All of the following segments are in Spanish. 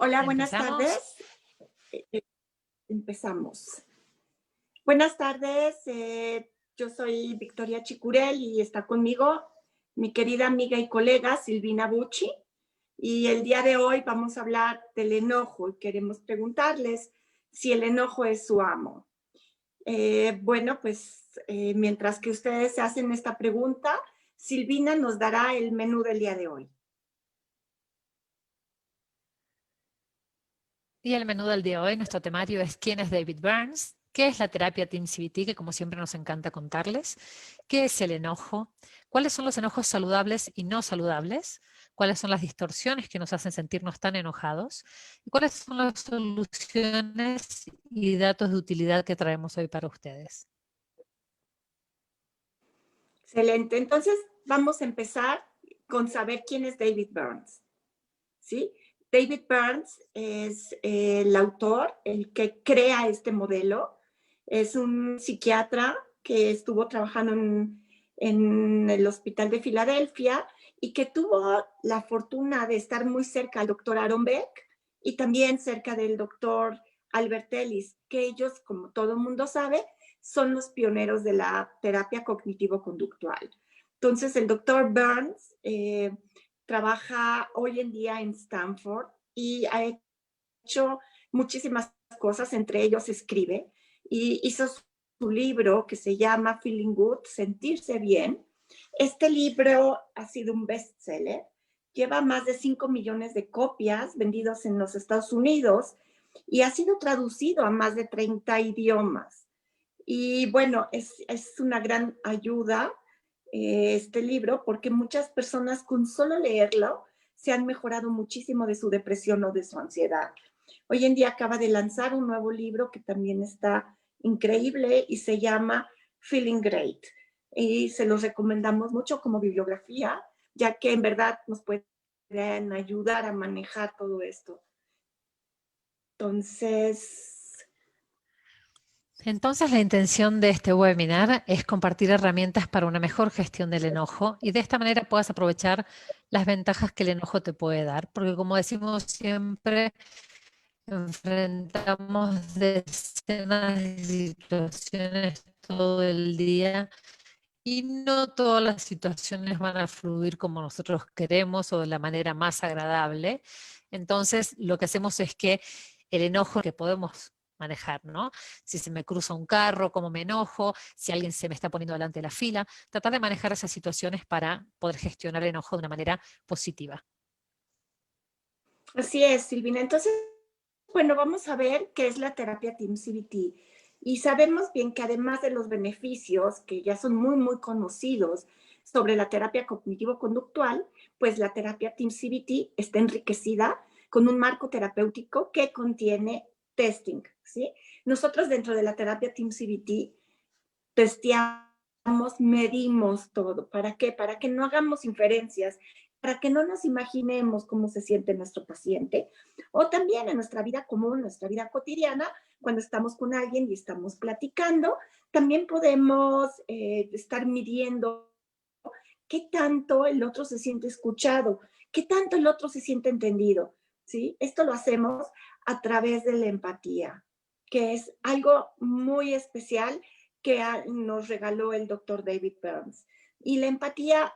Hola, buenas ¿Empezamos? tardes. Empezamos. Buenas tardes, yo soy Victoria Chicurel y está conmigo mi querida amiga y colega Silvina Bucci. Y el día de hoy vamos a hablar del enojo y queremos preguntarles si el enojo es su amo. Mientras que ustedes se hacen esta pregunta, Silvina nos dará el menú del día de hoy. Y el menú del día de hoy, nuestro temario es ¿quién es David Burns? ¿Qué es la terapia Team CBT? Que como siempre nos encanta contarles. ¿Qué es el enojo? ¿Cuáles son los enojos saludables y no saludables? ¿Cuáles son las distorsiones que nos hacen sentirnos tan enojados? ¿Y cuáles son las soluciones y datos de utilidad que traemos hoy para ustedes? Excelente. Entonces, vamos a empezar con saber quién es David Burns. ¿Sí? David Burns es el autor, el que crea este modelo. Es un psiquiatra que estuvo trabajando en el Hospital de Filadelfia y que tuvo la fortuna de estar muy cerca del doctor Aaron Beck y también cerca del doctor Albert Ellis, que ellos, como todo el mundo sabe, son los pioneros de la terapia cognitivo-conductual. Entonces, el doctor Burns trabaja hoy en día en Stanford y ha hecho muchísimas cosas, entre ellos escribe, y hizo su libro que se llama Feeling Good, Sentirse Bien. Este libro ha sido un bestseller, lleva más de 5 millones de copias vendidos en los Estados Unidos y ha sido traducido a más de 30 idiomas. Y bueno, es una gran ayuda este libro porque muchas personas con solo leerlo se han mejorado muchísimo de su depresión o de su ansiedad. Hoy en día acaba de lanzar un nuevo libro que también está increíble y se llama Feeling Great. Y se los recomendamos mucho como bibliografía, ya que en verdad nos pueden ayudar a manejar todo esto. Entonces, la intención de este webinar es compartir herramientas para una mejor gestión del enojo y de esta manera puedas aprovechar las ventajas que el enojo te puede dar, porque como decimos siempre, enfrentamos decenas de situaciones todo el día y no todas las situaciones van a fluir como nosotros queremos o de la manera más agradable. Entonces, lo que hacemos es que el enojo que podemos manejar, ¿no? Si se me cruza un carro, cómo me enojo, si alguien se me está poniendo delante de la fila, tratar de manejar esas situaciones para poder gestionar el enojo de una manera positiva. Así es, Silvina. Entonces, bueno, vamos a ver qué es la terapia Team CBT. Y sabemos bien que además de los beneficios que ya son muy, muy conocidos sobre la terapia cognitivo-conductual, pues la terapia Team CBT está enriquecida con un marco terapéutico que contiene testing, ¿sí? Nosotros dentro de la terapia Team CBT testeamos, medimos todo. ¿Para qué? Para que no hagamos inferencias, para que no nos imaginemos cómo se siente nuestro paciente, o también en nuestra vida común, nuestra vida cotidiana, cuando estamos con alguien y estamos platicando, también podemos estar midiendo qué tanto el otro se siente escuchado, qué tanto el otro se siente entendido, ¿sí? Esto lo hacemos a través de la empatía, que es algo muy especial que nos regaló el doctor David Burns. Y la empatía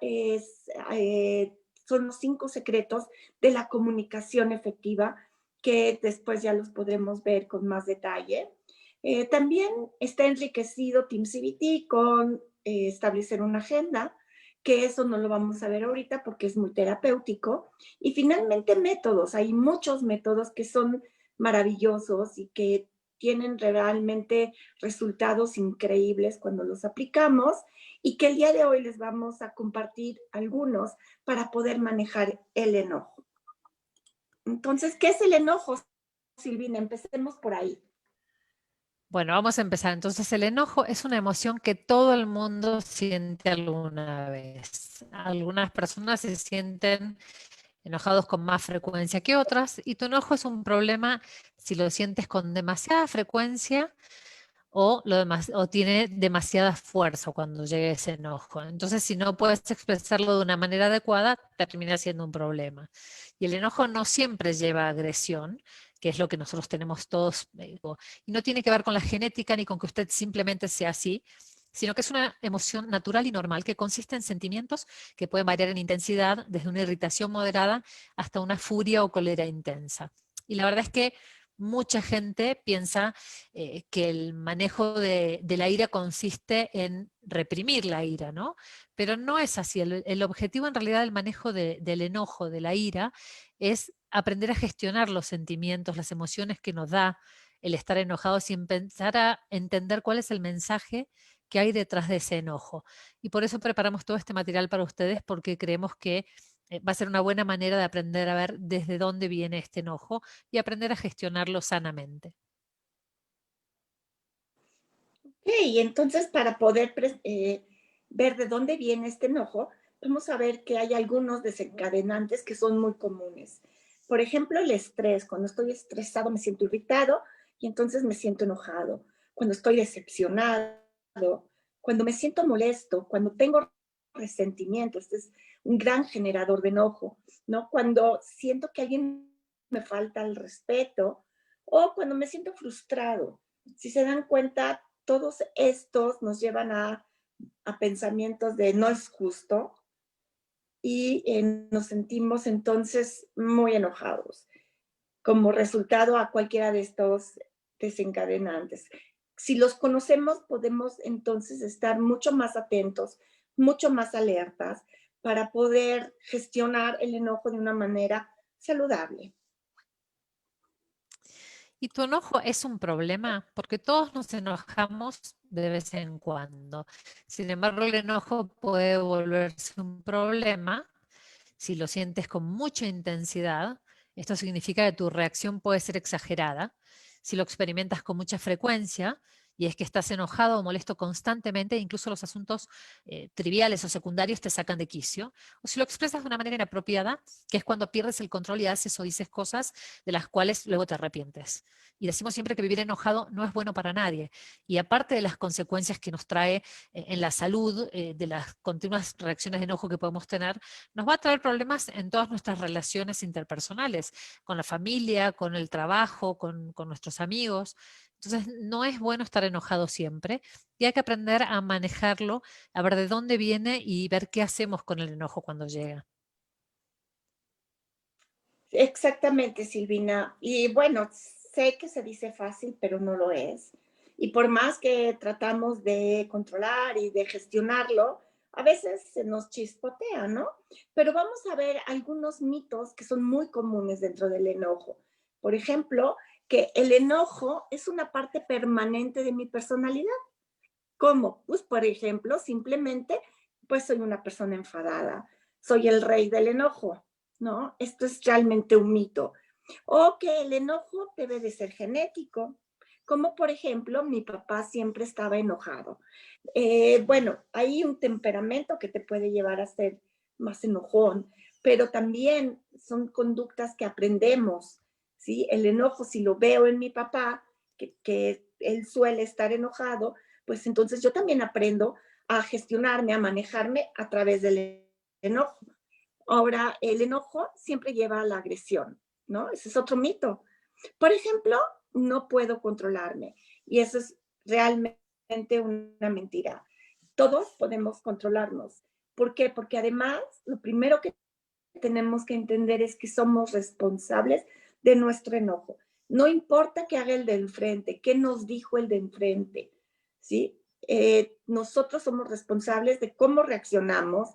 son los 5 secretos de la comunicación efectiva, que después ya los podremos ver con más detalle. También está enriquecido Team CBT con establecer una agenda, que eso no lo vamos a ver ahorita porque es muy terapéutico. Y finalmente métodos, hay muchos métodos que son maravillosos y que tienen realmente resultados increíbles cuando los aplicamos y que el día de hoy les vamos a compartir algunos para poder manejar el enojo. Entonces, ¿qué es el enojo, Silvina? Empecemos por ahí. Bueno, vamos a empezar. Entonces, el enojo es una emoción que todo el mundo siente alguna vez. Algunas personas se sienten enojados con más frecuencia que otras y tu enojo es un problema si lo sientes con demasiada frecuencia o tiene demasiada fuerza cuando llegue ese enojo. Entonces, si no puedes expresarlo de una manera adecuada, termina siendo un problema. Y el enojo no siempre lleva a agresión, que es lo que nosotros tenemos todos, y no tiene que ver con la genética ni con que usted simplemente sea así, sino que es una emoción natural y normal que consiste en sentimientos que pueden variar en intensidad, desde una irritación moderada hasta una furia o cólera intensa. Y la verdad es que mucha gente piensa que el manejo de la ira consiste en reprimir la ira, ¿no? Pero no es así. El objetivo en realidad del manejo del enojo, de la ira, es aprender a gestionar los sentimientos, las emociones que nos da el estar enojados y empezar a entender cuál es el mensaje que hay detrás de ese enojo. Y por eso preparamos todo este material para ustedes, porque creemos que va a ser una buena manera de aprender a ver desde dónde viene este enojo y aprender a gestionarlo sanamente. Y entonces para poder ver de dónde viene este enojo, vamos a ver que hay algunos desencadenantes que son muy comunes. Por ejemplo, el estrés. Cuando estoy estresado me siento irritado y entonces me siento enojado. Cuando estoy decepcionado, cuando me siento molesto, cuando tengo resentimiento, este es un gran generador de enojo, ¿no? Cuando siento que alguien me falta el respeto o cuando me siento frustrado. Si se dan cuenta, todos estos nos llevan a pensamientos de no es justo y nos sentimos entonces muy enojados como resultado a cualquiera de estos desencadenantes. Si los conocemos, podemos entonces estar mucho más atentos, mucho más alertas para poder gestionar el enojo de una manera saludable. ¿Y tu enojo es un problema? Porque todos nos enojamos de vez en cuando. Sin embargo, el enojo puede volverse un problema si lo sientes con mucha intensidad. Esto significa que tu reacción puede ser exagerada. Si lo experimentas con mucha frecuencia, y es que estás enojado o molesto constantemente, incluso los asuntos triviales o secundarios te sacan de quicio. O si lo expresas de una manera inapropiada, que es cuando pierdes el control y haces o dices cosas de las cuales luego te arrepientes. Y decimos siempre que vivir enojado no es bueno para nadie. Y aparte de las consecuencias que nos trae en la salud, de las continuas reacciones de enojo que podemos tener, nos va a traer problemas en todas nuestras relaciones interpersonales, con la familia, con el trabajo, con nuestros amigos. Entonces, no es bueno estar enojado siempre y hay que aprender a manejarlo, a ver de dónde viene y ver qué hacemos con el enojo cuando llega. Exactamente, Silvina. Y bueno, sé que se dice fácil, pero no lo es. Y por más que tratamos de controlar y de gestionarlo, a veces se nos chispotea, ¿no? Pero vamos a ver algunos mitos que son muy comunes dentro del enojo. Por ejemplo, que el enojo es una parte permanente de mi personalidad. ¿Cómo? Pues, por ejemplo, simplemente, pues soy una persona enfadada, soy el rey del enojo, ¿no? Esto es realmente un mito. O que el enojo debe de ser genético, como por ejemplo, mi papá siempre estaba enojado. Bueno, hay un temperamento que te puede llevar a ser más enojón, pero también son conductas que aprendemos, ¿sí? El enojo, si lo veo en mi papá, que él suele estar enojado, pues entonces yo también aprendo a gestionarme, a manejarme a través del enojo. Ahora, el enojo siempre lleva a la agresión, ¿no? Ese es otro mito. Por ejemplo, no puedo controlarme y eso es realmente una mentira. Todos podemos controlarnos. ¿Por qué? Porque además, lo primero que tenemos que entender es que somos responsables de nuestro enojo. No importa qué haga el de enfrente, qué nos dijo el de enfrente, ¿sí? Nosotros somos responsables de cómo reaccionamos,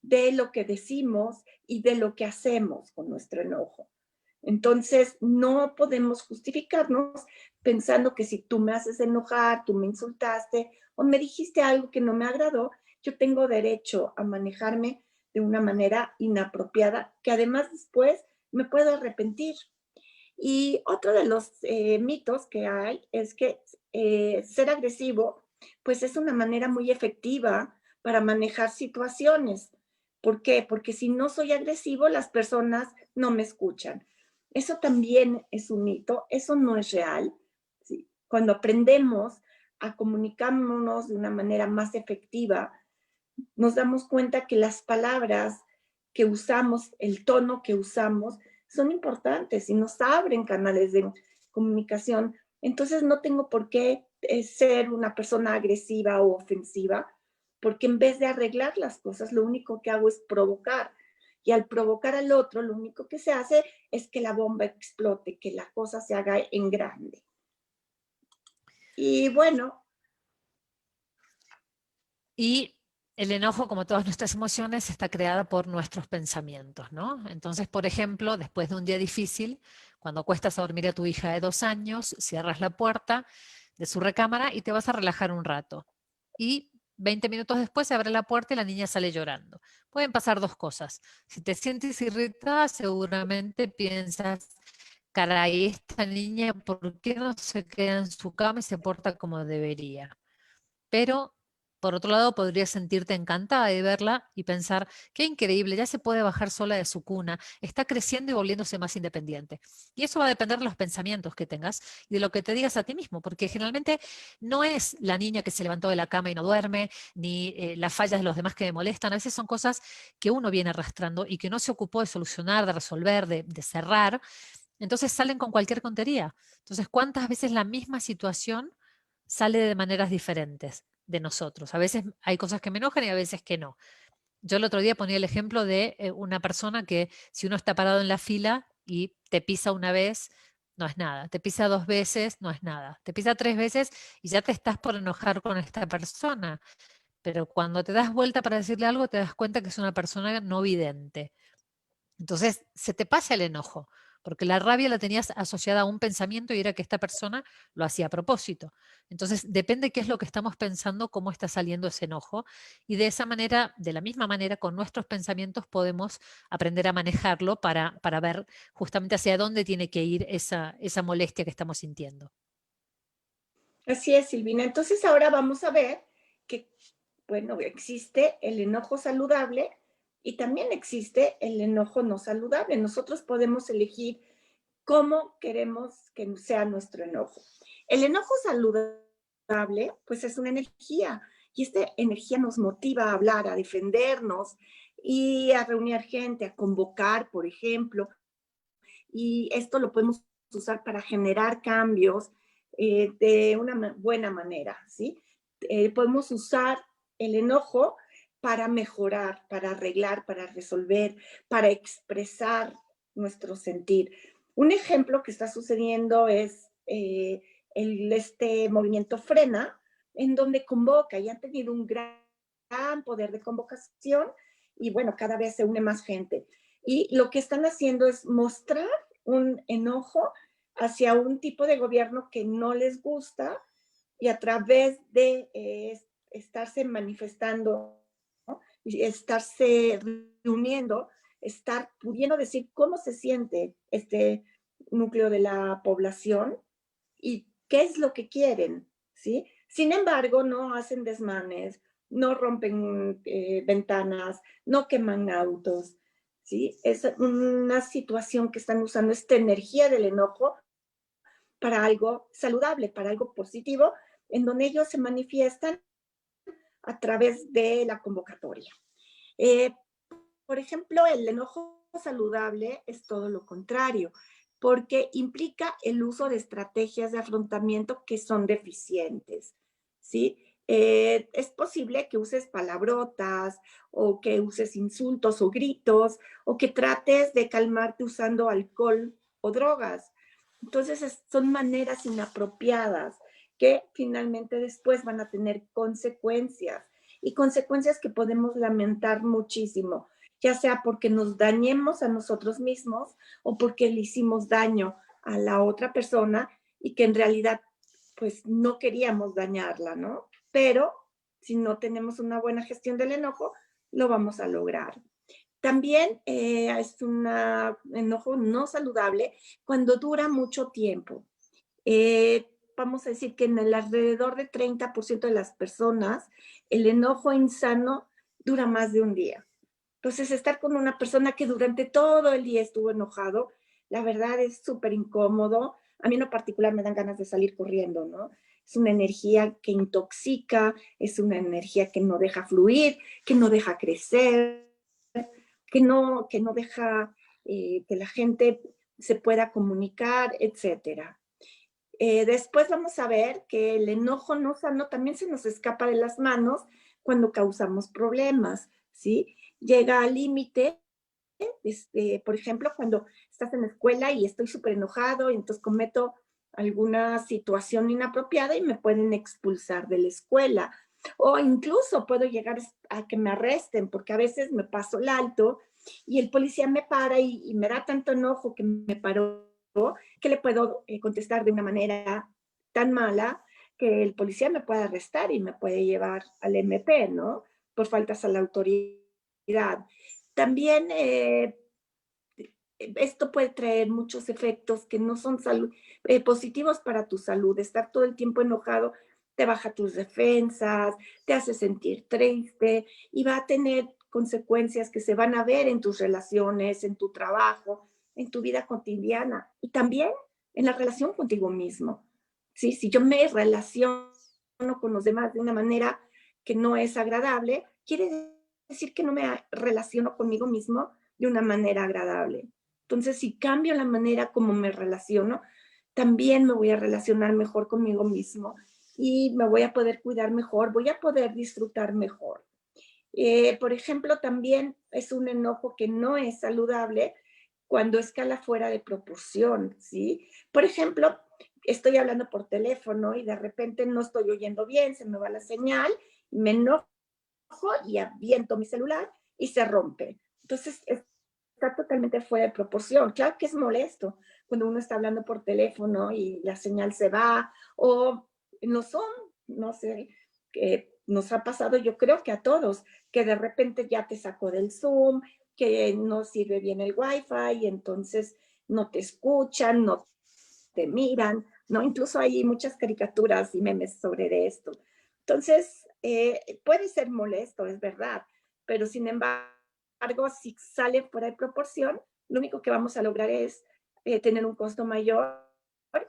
de lo que decimos y de lo que hacemos con nuestro enojo. Entonces, no podemos justificarnos pensando que si tú me haces enojar, tú me insultaste o me dijiste algo que no me agradó, yo tengo derecho a manejarme de una manera inapropiada, que además después me puedo arrepentir. Y otro de los mitos que hay es que ser agresivo, pues es una manera muy efectiva para manejar situaciones. ¿Por qué? Porque si no soy agresivo, las personas no me escuchan. Eso también es un mito, eso no es real. ¿Sí? Cuando aprendemos a comunicarnos de una manera más efectiva, nos damos cuenta que las palabras que usamos, el tono que usamos, son importantes y nos abren canales de comunicación. Entonces no tengo por qué ser una persona agresiva o ofensiva, porque en vez de arreglar las cosas, lo único que hago es provocar. Y al provocar al otro, lo único que se hace es que la bomba explote, que la cosa se haga en grande. Y bueno. Y el enojo, como todas nuestras emociones, está creada por nuestros pensamientos, ¿no? Entonces, por ejemplo, después de un día difícil, cuando acuestas a dormir a tu hija de 2 años, cierras la puerta de su recámara y te vas a relajar un rato. Y 20 minutos después se abre la puerta y la niña sale llorando. Pueden pasar dos cosas. Si te sientes irritada, seguramente piensas, caray, esta niña, ¿por qué no se queda en su cama y se porta como debería? Pero, por otro lado, podrías sentirte encantada de verla y pensar, qué increíble, ya se puede bajar sola de su cuna, está creciendo y volviéndose más independiente. Y eso va a depender de los pensamientos que tengas y de lo que te digas a ti mismo, porque generalmente no es la niña que se levantó de la cama y no duerme, ni las fallas de los demás que me molestan, a veces son cosas que uno viene arrastrando y que no se ocupó de solucionar, de resolver, de cerrar, entonces salen con cualquier tontería. Entonces, ¿cuántas veces la misma situación sale de maneras diferentes de nosotros? A veces hay cosas que me enojan y a veces que no. Yo el otro día ponía el ejemplo de una persona que si uno está parado en la fila y te pisa una vez, no es nada. Te pisa 2 veces, no es nada. Te pisa 3 veces y ya te estás por enojar con esta persona. Pero cuando te das vuelta para decirle algo, te das cuenta que es una persona no vidente. Entonces se te pasa el enojo, porque la rabia la tenías asociada a un pensamiento y era que esta persona lo hacía a propósito. Entonces depende qué es lo que estamos pensando, cómo está saliendo ese enojo, y de esa manera, de la misma manera, con nuestros pensamientos podemos aprender a manejarlo para ver justamente hacia dónde tiene que ir esa molestia que estamos sintiendo. Así es, Silvina. Entonces ahora vamos a ver que, bueno, existe el enojo saludable y también existe el enojo no saludable. Nosotros podemos elegir cómo queremos que sea nuestro enojo. El enojo saludable, pues es una energía y esta energía nos motiva a hablar, a defendernos y a reunir gente, a convocar, por ejemplo, y esto lo podemos usar para generar cambios de una buena manera, ¿sí? Podemos usar el enojo para mejorar, para arreglar, para resolver, para expresar nuestro sentir. Un ejemplo que está sucediendo es este movimiento Frena, en donde convoca y han tenido un gran poder de convocación y bueno, cada vez se une más gente. Y lo que están haciendo es mostrar un enojo hacia un tipo de gobierno que no les gusta y a través de estarse manifestando, ¿no? Y estarse reuniendo, estar pudiendo decir cómo se siente este núcleo de la población y qué es lo que quieren, ¿sí? Sin embargo, no hacen desmanes, no rompen ventanas, no queman autos, ¿sí? Es una situación que están usando esta energía del enojo para algo saludable, para algo positivo, en donde ellos se manifiestan a través de la convocatoria. Eh, por ejemplo, el enojo saludable es todo lo contrario, porque implica el uso de estrategias de afrontamiento que son deficientes, ¿sí? Es posible que uses palabrotas o que uses insultos o gritos o que trates de calmarte usando alcohol o drogas. Entonces son maneras inapropiadas que finalmente después van a tener consecuencias y consecuencias que podemos lamentar muchísimo, ya sea porque nos dañemos a nosotros mismos o porque le hicimos daño a la otra persona y que en realidad pues no queríamos dañarla, ¿no? Pero si no tenemos una buena gestión del enojo, lo vamos a lograr. También es un enojo no saludable cuando dura mucho tiempo. Vamos a decir que en el alrededor de 30% de las personas, el enojo insano dura más de un día. Entonces, estar con una persona que durante todo el día estuvo enojado, la verdad es súper incómodo. A mí en lo particular me dan ganas de salir corriendo, ¿no? es una energía que intoxica, es una energía que no deja fluir, que no deja crecer, que no deja que la gente se pueda comunicar, etcétera. Después vamos a ver que el enojo no sano también se nos escapa de las manos cuando causamos problemas, ¿sí? Llega al límite, por ejemplo, cuando estás en la escuela y estoy súper enojado y entonces cometo alguna situación inapropiada y me pueden expulsar de la escuela. O incluso puedo llegar a que me arresten porque a veces me paso el alto y el policía me para y me da tanto enojo que me paró que le puedo contestar de una manera tan mala que el policía me puede arrestar y me puede llevar al MP, ¿no? Por faltas a la autoridad. También esto puede traer muchos efectos que no son positivos para tu salud. Estar todo el tiempo enojado te baja tus defensas, te hace sentir triste y va a tener consecuencias que se van a ver en tus relaciones, en tu trabajo, en tu vida cotidiana y también en la relación contigo mismo. ¿Sí? Si yo me relaciono con los demás de una manera que no es agradable, quiere decir que no me relaciono conmigo mismo de una manera agradable. Entonces, si cambio la manera como me relaciono, también me voy a relacionar mejor conmigo mismo y me voy a poder cuidar mejor, voy a poder disfrutar mejor. Por ejemplo, también es un enojo que no es saludable cuando escala fuera de proporción, ¿sí? Por ejemplo, estoy hablando por teléfono y de repente no estoy oyendo bien, se me va la señal, me enojo y aviento mi celular y se rompe. Entonces, está totalmente fuera de proporción. Claro que es molesto cuando uno está hablando por teléfono y la señal se va, o no sé, que nos ha pasado, yo creo que a todos, que de repente ya te sacó del Zoom, que no sirve bien el Wi-Fi y entonces no te escuchan, no te miran, ¿no? Incluso hay muchas caricaturas y memes sobre esto. Entonces, puede ser molesto, es verdad, pero sin embargo, si sale fuera de proporción, lo único que vamos a lograr es tener un costo mayor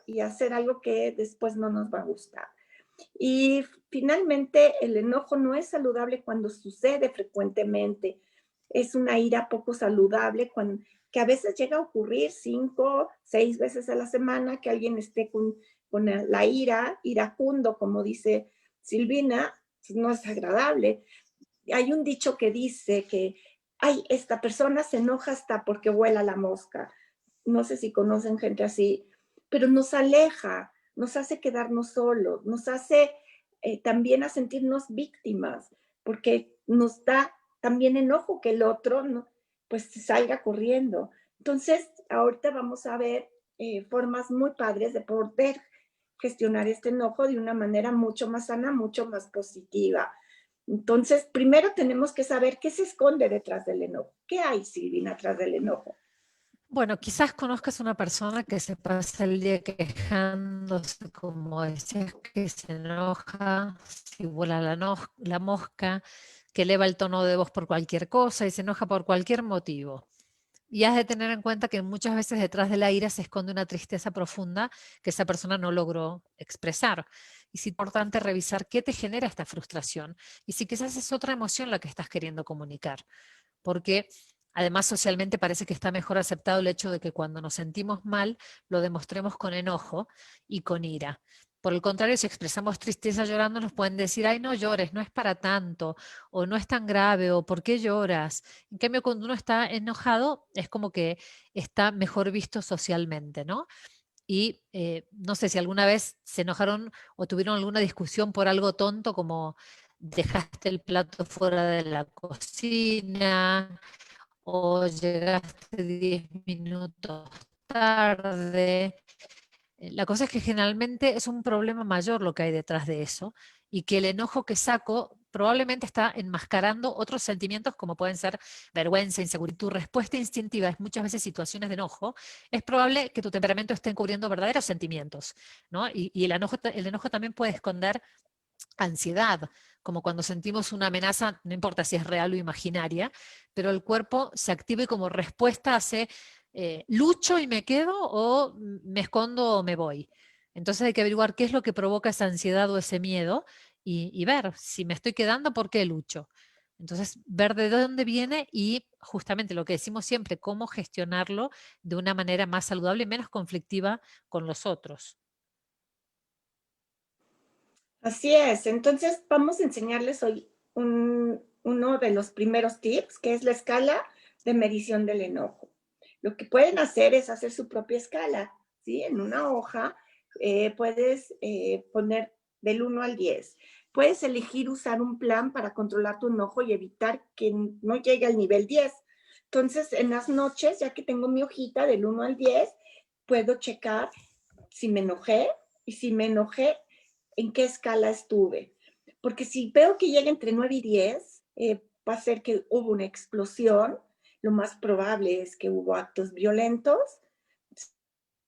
y hacer algo que después no nos va a gustar. Y finalmente, el enojo no es saludable cuando sucede frecuentemente. Es una ira poco saludable que a veces llega a ocurrir 5, 6 veces a la semana que alguien esté con la ira, iracundo, como dice Silvina, pues no es agradable. Hay un dicho que dice que, ay, esta persona se enoja hasta porque vuela la mosca. No sé si conocen gente así, pero nos aleja, nos hace quedarnos solos, nos hace también a sentirnos víctimas, porque nos da también enojo que el otro ¿no? pues salga corriendo. Entonces, ahorita vamos a ver formas muy padres de poder gestionar este enojo de una manera mucho más sana, mucho más positiva. Entonces, primero tenemos que saber qué se esconde detrás del enojo. ¿Qué hay, Silvina, atrás del enojo? Bueno, quizás conozcas una persona que se pasa el día quejándose, como decías, que se enoja, si vuela la mosca, que eleva el tono de voz por cualquier cosa y se enoja por cualquier motivo. Y has de tener en cuenta que muchas veces detrás de la ira se esconde una tristeza profunda que esa persona no logró expresar. Y es importante revisar qué te genera esta frustración y si quizás es otra emoción la que estás queriendo comunicar. Porque además socialmente parece que está mejor aceptado el hecho de que cuando nos sentimos mal lo demostremos con enojo y con ira. Por el contrario, si expresamos tristeza llorando, nos pueden decir, ay, no llores, no es para tanto, o no es tan grave, o ¿por qué lloras? En cambio, cuando uno está enojado, es como que está mejor visto socialmente, ¿no? Y no sé si alguna vez se enojaron o tuvieron alguna discusión por algo tonto como dejaste el plato fuera de la cocina o llegaste 10 minutos tarde. La cosa es que generalmente es un problema mayor lo que hay detrás de eso y que el enojo que saco probablemente está enmascarando otros sentimientos como pueden ser vergüenza, inseguridad. Tu respuesta instintiva es muchas veces situaciones de enojo. Es probable que tu temperamento esté encubriendo verdaderos sentimientos, ¿no? Y el enojo también puede esconder ansiedad, como cuando sentimos una amenaza, no importa si es real o imaginaria, pero el cuerpo se activa y como respuesta hace lucho y me quedo o me escondo o me voy. Entonces hay que averiguar qué es lo que provoca esa ansiedad o ese miedo y ver si me estoy quedando, ¿por qué lucho? Entonces, ver de dónde viene y justamente lo que decimos siempre, cómo gestionarlo de una manera más saludable y menos conflictiva con los otros. Así es. Entonces, vamos a enseñarles hoy uno de los primeros tips, que es la escala de medición del enojo. Lo que pueden hacer es hacer su propia escala, ¿sí? En una hoja puedes poner del 1 al 10. Puedes elegir usar un plan para controlar tu enojo y evitar que no llegue al nivel 10. Entonces, en las noches, ya que tengo mi hojita del 1 al 10, puedo checar si me enojé y si me enojé, en qué escala estuve. Porque si veo que llega entre 9 y 10, va a ser que hubo una explosión. Lo más probable es que hubo actos violentos,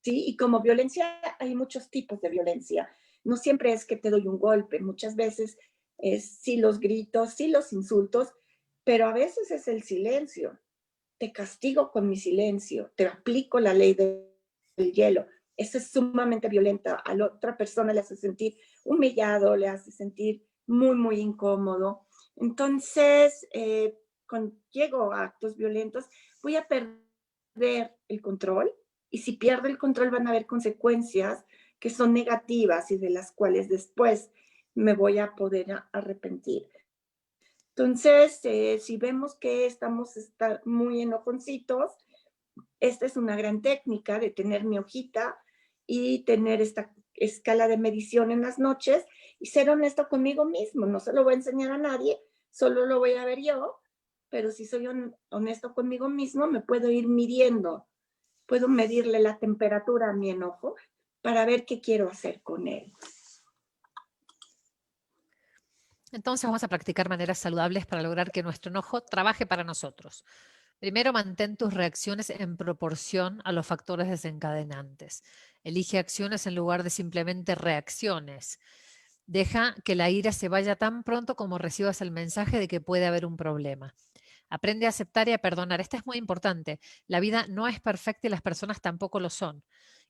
¿sí? Y como violencia, hay muchos tipos de violencia. No siempre es que te doy un golpe, muchas veces es sí los gritos, sí los insultos, pero a veces es el silencio. Te castigo con mi silencio, te aplico la ley del hielo. Eso es sumamente violenta. A la otra persona le hace sentir humillado, le hace sentir muy, muy incómodo. Entonces, cuando llego a actos violentos, voy a perder el control y si pierdo el control van a haber consecuencias que son negativas y de las cuales después me voy a poder arrepentir. Entonces, si vemos que estamos muy enojoncitos, esta es una gran técnica de tener mi hojita y tener esta escala de medición en las noches y ser honesto conmigo mismo. No se lo voy a enseñar a nadie, solo lo voy a ver yo, pero si soy honesto conmigo mismo, me puedo ir midiendo, puedo medirle la temperatura a mi enojo para ver qué quiero hacer con él. Entonces vamos a practicar maneras saludables para lograr que nuestro enojo trabaje para nosotros. Primero, mantén tus reacciones en proporción a los factores desencadenantes. Elige acciones en lugar de simplemente reacciones. Deja que la ira se vaya tan pronto como recibas el mensaje de que puede haber un problema. Aprende a aceptar y a perdonar. Esto es muy importante. La vida no es perfecta y las personas tampoco lo son.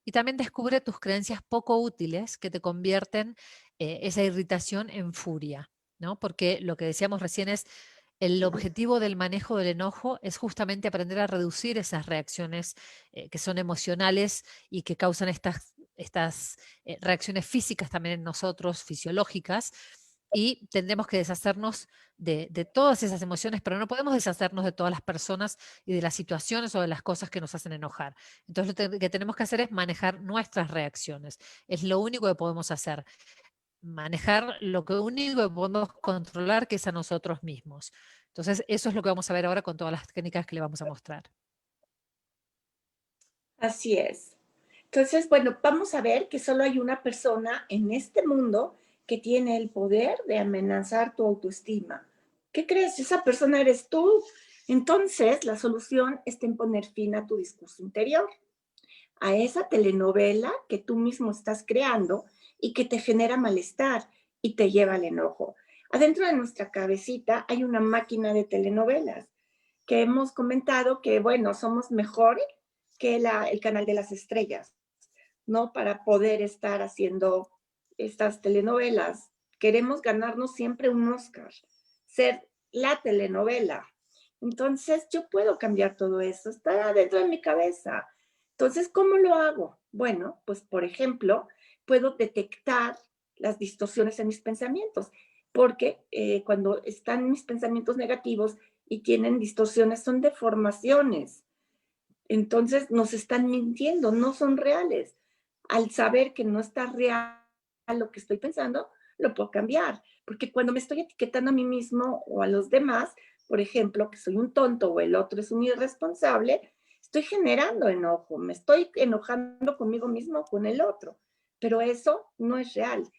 Y también descubre tus creencias poco útiles que te convierten esa irritación en furia, ¿no? Porque lo que decíamos recién es el objetivo del manejo del enojo es justamente aprender a reducir esas reacciones que son emocionales y que causan estas reacciones físicas también en nosotros, fisiológicas, y tendremos que deshacernos de todas esas emociones, pero no podemos deshacernos de todas las personas y de las situaciones o de las cosas que nos hacen enojar. Entonces lo que tenemos que hacer es manejar nuestras reacciones. Es lo único que podemos hacer. Manejar lo que único que podemos controlar, que es a nosotros mismos. Entonces, eso es lo que vamos a ver ahora con todas las técnicas que le vamos a mostrar. Así es. Entonces, bueno, vamos a ver que solo hay una persona en este mundo que tiene el poder de amenazar tu autoestima. ¿Qué crees? Esa persona eres tú. Entonces, la solución está en poner fin a tu discurso interior, a esa telenovela que tú mismo estás creando y que te genera malestar y te lleva al enojo. Adentro de nuestra cabecita hay una máquina de telenovelas que hemos comentado que, bueno, somos mejor que el canal de las estrellas, ¿no? Para poder estar haciendo estas telenovelas. Queremos ganarnos siempre un Oscar, ser la telenovela. Entonces, yo puedo cambiar todo eso, está dentro de mi cabeza. Entonces, ¿cómo lo hago? Bueno, pues, por ejemplo, puedo detectar las distorsiones en mis pensamientos, porque cuando están mis pensamientos negativos y tienen distorsiones, son deformaciones. Entonces nos están mintiendo, no son reales. Al saber que no está real lo que estoy pensando, lo puedo cambiar. Porque cuando me estoy etiquetando a mí mismo o a los demás, por ejemplo, que soy un tonto o el otro es un irresponsable, estoy generando enojo, me estoy enojando conmigo mismo o con el otro. Pero eso no es real.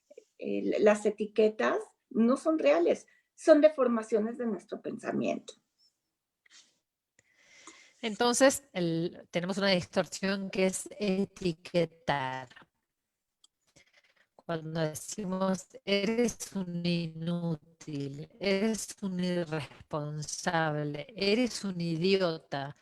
Las etiquetas no son reales, son deformaciones de nuestro pensamiento. Entonces, tenemos una distorsión que es etiquetar. Cuando decimos eres un inútil, eres un irresponsable, eres un idiota.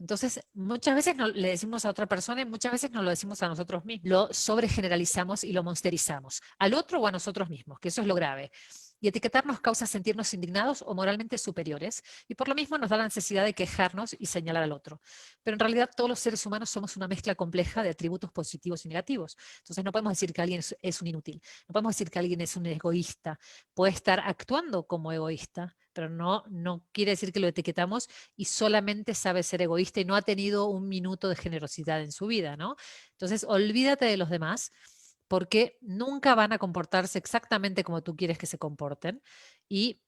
Entonces, muchas veces no, le decimos a otra persona y muchas veces nos lo decimos a nosotros mismos. Lo sobregeneralizamos y lo monsterizamos. Al otro o a nosotros mismos, que eso es lo grave. Y etiquetarnos causa sentirnos indignados o moralmente superiores, y por lo mismo nos da la necesidad de quejarnos y señalar al otro. Pero en realidad todos los seres humanos somos una mezcla compleja de atributos positivos y negativos. Entonces no podemos decir que alguien es un inútil, no podemos decir que alguien es un egoísta. Puede estar actuando como egoísta, pero no quiere decir que lo etiquetamos y solamente sabe ser egoísta y no ha tenido un minuto de generosidad en su vida, ¿no? Entonces, olvídate de los demás porque nunca van a comportarse exactamente como tú quieres que se comporten y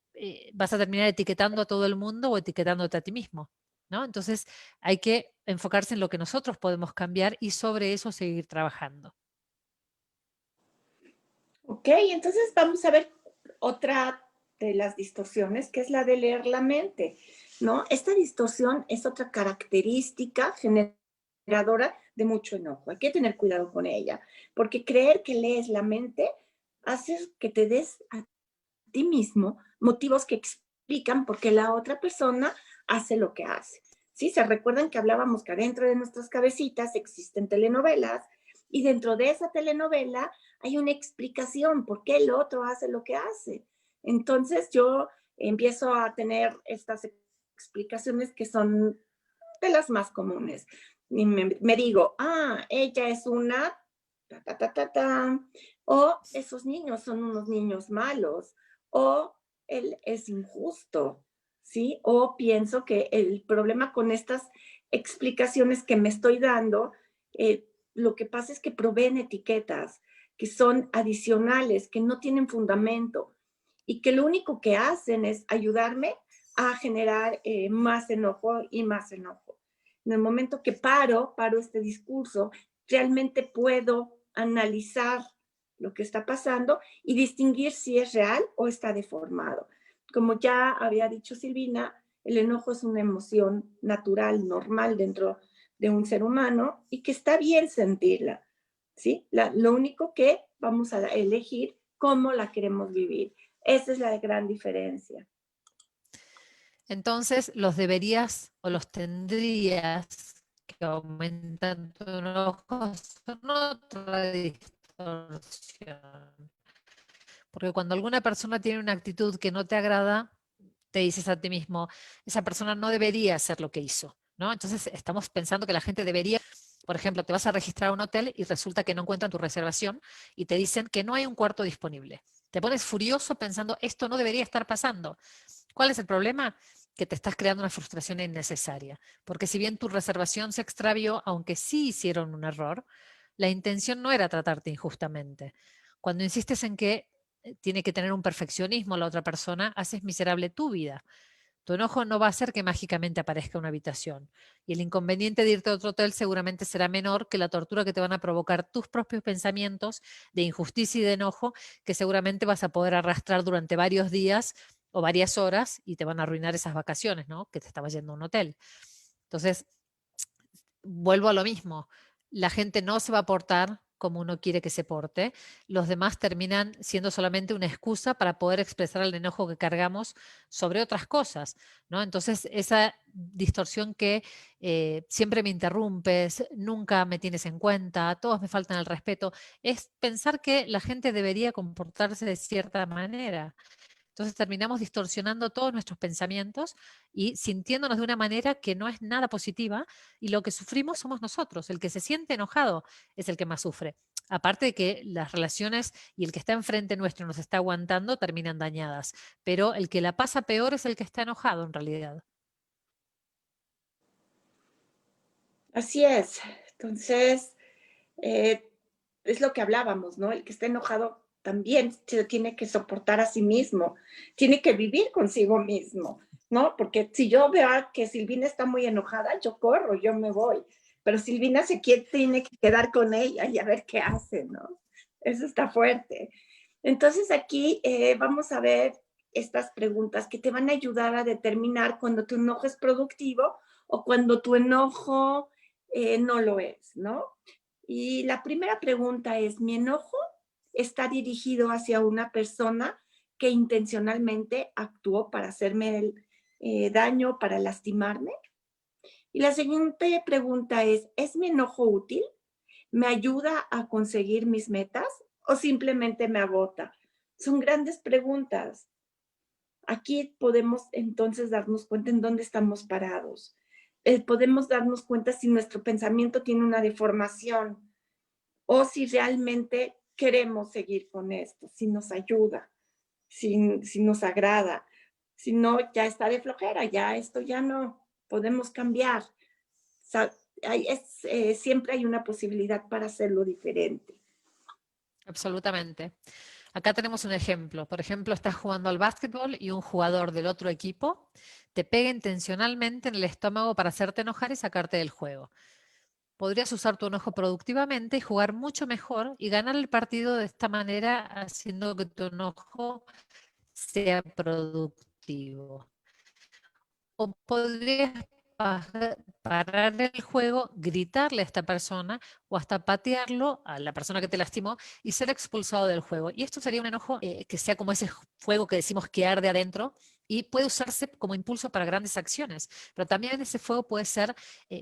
vas a terminar etiquetando a todo el mundo o etiquetándote a ti mismo, ¿no? Entonces, hay que enfocarse en lo que nosotros podemos cambiar y sobre eso seguir trabajando. Ok, entonces vamos a ver otra de las distorsiones, que es la de leer la mente, ¿no? Esta distorsión es otra característica generadora de mucho enojo. Hay que tener cuidado con ella, porque creer que lees la mente hace que te des a ti mismo motivos que explican por qué la otra persona hace lo que hace. ¿Sí? Se recuerdan que hablábamos que adentro de nuestras cabecitas existen telenovelas y dentro de esa telenovela hay una explicación por qué el otro hace lo que hace. Entonces yo empiezo a tener estas explicaciones que son de las más comunes. Y me digo, ella es una, ta, ta, ta, ta, ta, o esos niños son unos niños malos, o él es injusto, ¿sí? O pienso que el problema con estas explicaciones que me estoy dando, lo que pasa es que proveen etiquetas que son adicionales, que no tienen fundamento y que lo único que hacen es ayudarme a generar más enojo y más enojo. En el momento que paro este discurso, realmente puedo analizar lo que está pasando y distinguir si es real o está deformado. Como ya había dicho Silvina, el enojo es una emoción natural, normal dentro de un ser humano y que está bien sentirla, ¿sí? Lo único que vamos a elegir cómo la queremos vivir. Esa es la gran diferencia. Entonces, los deberías o los tendrías que aumentan tu enojo son otra distorsión. Porque cuando alguna persona tiene una actitud que no te agrada, te dices a ti mismo, esa persona no debería hacer lo que hizo, ¿no? Entonces estamos pensando que la gente debería, por ejemplo, te vas a registrar a un hotel y resulta que no encuentran tu reservación y te dicen que no hay un cuarto disponible. Te pones furioso pensando, esto no debería estar pasando. ¿Cuál es el problema? Que te estás creando una frustración innecesaria. Porque si bien tu reservación se extravió, aunque sí hicieron un error, la intención no era tratarte injustamente. Cuando insistes en que tiene que tener un perfeccionismo la otra persona, haces miserable tu vida. Tu enojo no va a hacer que mágicamente aparezca una habitación. Y el inconveniente de irte a otro hotel seguramente será menor que la tortura que te van a provocar tus propios pensamientos de injusticia y de enojo, que seguramente vas a poder arrastrar durante varios días o varias horas y te van a arruinar esas vacaciones, ¿no? Que te estabas yendo a un hotel. Entonces, vuelvo a lo mismo. La gente no se va a portar como uno quiere que se porte. Los demás terminan siendo solamente una excusa para poder expresar el enojo que cargamos sobre otras cosas, ¿no? Entonces, esa distorsión que siempre me interrumpes, nunca me tienes en cuenta, todos me faltan el respeto, es pensar que la gente debería comportarse de cierta manera. Entonces terminamos distorsionando todos nuestros pensamientos y sintiéndonos de una manera que no es nada positiva, y lo que sufrimos somos nosotros. El que se siente enojado es el que más sufre. Aparte de que las relaciones y el que está enfrente nuestro nos está aguantando terminan dañadas, pero el que la pasa peor es el que está enojado en realidad. Así es. Entonces, eh, es lo que hablábamos, ¿no? El que está enojado también se tiene que soportar a sí mismo, tiene que vivir consigo mismo, ¿no? Porque si yo veo que Silvina está muy enojada, yo corro, yo me voy. Pero Silvina tiene que quedar con ella y a ver qué hace, ¿no? Eso está fuerte. Entonces aquí vamos a ver estas preguntas que te van a ayudar a determinar cuando tu enojo es productivo o cuando tu enojo no lo es, ¿no? Y la primera pregunta es, ¿mi enojo está dirigido hacia una persona que intencionalmente actuó para hacerme daño, para lastimarme? Y la siguiente pregunta ¿es mi enojo útil? ¿Me ayuda a conseguir mis metas o simplemente me agota? Son grandes preguntas. Aquí podemos entonces darnos cuenta en dónde estamos parados. Podemos darnos cuenta si nuestro pensamiento tiene una deformación o si realmente queremos seguir con esto, si nos ayuda, si nos agrada. Si no, ya está de flojera, ya esto ya no, podemos cambiar. Siempre hay una posibilidad para hacerlo diferente. Absolutamente. Acá tenemos un ejemplo. Por ejemplo, estás jugando al básquetbol y un jugador del otro equipo te pega intencionalmente en el estómago para hacerte enojar y sacarte del juego. Podrías usar tu enojo productivamente y jugar mucho mejor y ganar el partido de esta manera, haciendo que tu enojo sea productivo. O podrías parar el juego, gritarle a esta persona o hasta patearlo a la persona que te lastimó y ser expulsado del juego. Y esto sería un enojo que sea como ese fuego que decimos que arde adentro y puede usarse como impulso para grandes acciones. Pero también ese fuego puede ser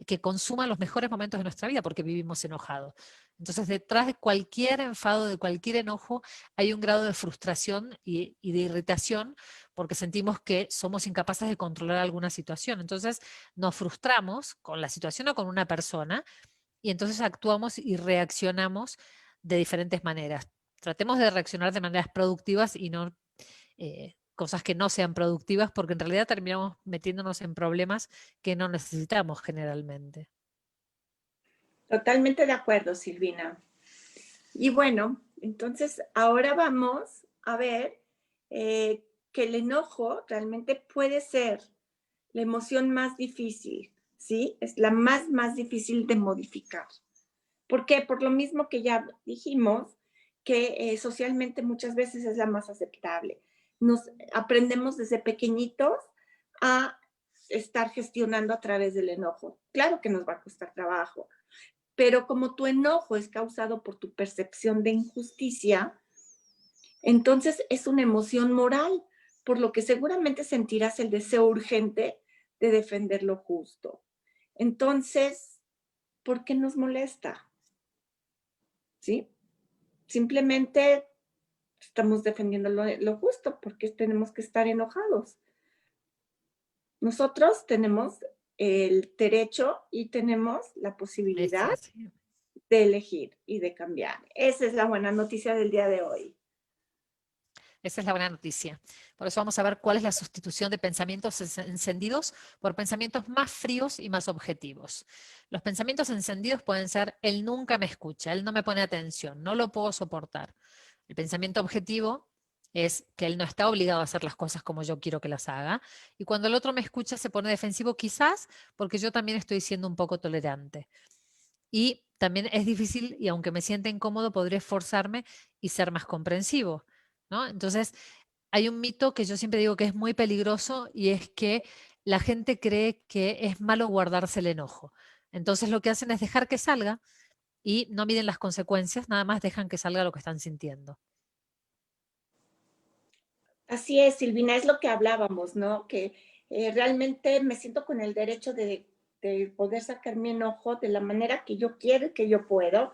que consuma los mejores momentos de nuestra vida porque vivimos enojados. Entonces, detrás de cualquier enfado, de cualquier enojo, hay un grado de frustración y de irritación porque sentimos que somos incapaces de controlar alguna situación. Entonces nos frustramos con la situación o con una persona y entonces actuamos y reaccionamos de diferentes maneras. Tratemos de reaccionar de maneras productivas y no cosas que no sean productivas porque en realidad terminamos metiéndonos en problemas que no necesitamos generalmente. Totalmente de acuerdo, Silvina. Y bueno, entonces ahora vamos a ver que el enojo realmente puede ser la emoción más difícil, ¿sí? Es la más difícil de modificar. ¿Por qué? Por lo mismo que ya dijimos, que socialmente muchas veces es la más aceptable. Nos aprendemos desde pequeñitos a estar gestionando a través del enojo. Claro que nos va a costar trabajo, pero como tu enojo es causado por tu percepción de injusticia, entonces es una emoción moral, por lo que seguramente sentirás el deseo urgente de defender lo justo. Entonces, ¿por qué nos molesta? ¿Sí? Simplemente estamos defendiendo lo justo porque tenemos que estar enojados. Nosotros tenemos el derecho y tenemos la posibilidad de elegir y de cambiar. Esa es la buena noticia del día de hoy. Esa es la buena noticia. Por eso vamos a ver cuál es la sustitución de pensamientos encendidos por pensamientos más fríos y más objetivos. Los pensamientos encendidos pueden ser, él nunca me escucha, él no me pone atención, no lo puedo soportar. El pensamiento objetivo es que él no está obligado a hacer las cosas como yo quiero que las haga. Y cuando el otro me escucha se pone defensivo quizás porque yo también estoy siendo un poco tolerante. Y también es difícil, y aunque me sienta incómodo, podría esforzarme y ser más comprensivo, ¿no? Entonces, hay un mito que yo siempre digo que es muy peligroso y es que la gente cree que es malo guardarse el enojo. Entonces, lo que hacen es dejar que salga y no miden las consecuencias, nada más dejan que salga lo que están sintiendo. Así es, Silvina, es lo que hablábamos, ¿no? Que realmente me siento con el derecho de poder sacar mi enojo de la manera que yo quiero y que yo puedo,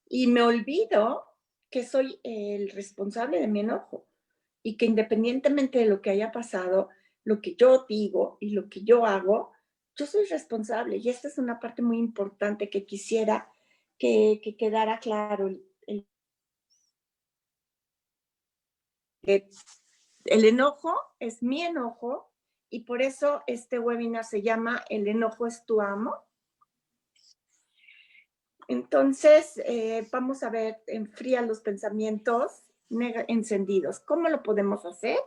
y me olvido que soy el responsable de mi enojo y que independientemente de lo que haya pasado, lo que yo digo y lo que yo hago, yo soy responsable. Y esta es una parte muy importante que quisiera que quedara claro. El enojo es mi enojo y por eso este webinar se llama El enojo es tu amo. Entonces, vamos a ver, enfría los pensamientos encendidos. ¿Cómo lo podemos hacer?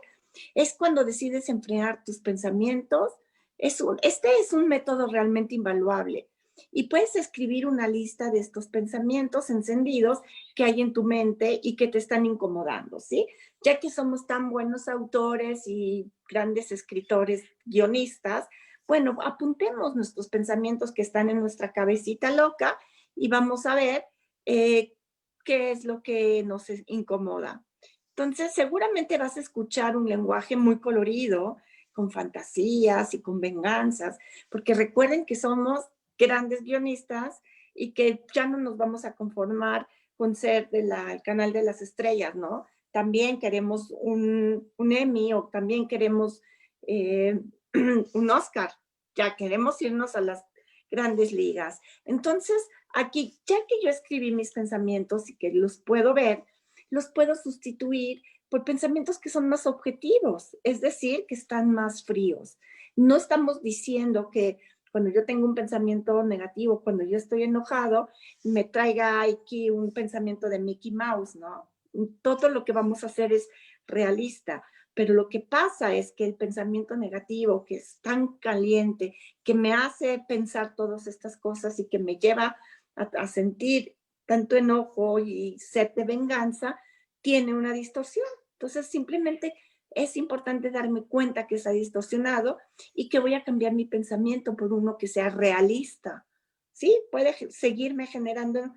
Es cuando decides enfriar tus pensamientos. Este es un método realmente invaluable. Y puedes escribir una lista de estos pensamientos encendidos que hay en tu mente y que te están incomodando, ¿sí? Ya que somos tan buenos autores y grandes escritores, guionistas, bueno, apuntemos nuestros pensamientos que están en nuestra cabecita loca y vamos a ver qué es lo que nos incomoda. Entonces, seguramente vas a escuchar un lenguaje muy colorido, con fantasías y con venganzas, porque recuerden que somos grandes guionistas y que ya no nos vamos a conformar con ser el canal de las estrellas, ¿no? También queremos un Emmy o también queremos un Oscar, ya queremos irnos a las grandes ligas. Entonces, aquí, ya que yo escribí mis pensamientos y que los puedo ver, los puedo sustituir por pensamientos que son más objetivos, es decir, que están más fríos. No estamos diciendo que cuando yo tengo un pensamiento negativo, cuando yo estoy enojado, me traiga aquí un pensamiento de Mickey Mouse, ¿no? Todo lo que vamos a hacer es realista, pero lo que pasa es que el pensamiento negativo, que es tan caliente, que me hace pensar todas estas cosas y que me lleva a sentir tanto enojo y sed de venganza, tiene una distorsión. Entonces, simplemente es importante darme cuenta que está distorsionado y que voy a cambiar mi pensamiento por uno que sea realista. Sí, puede seguirme generando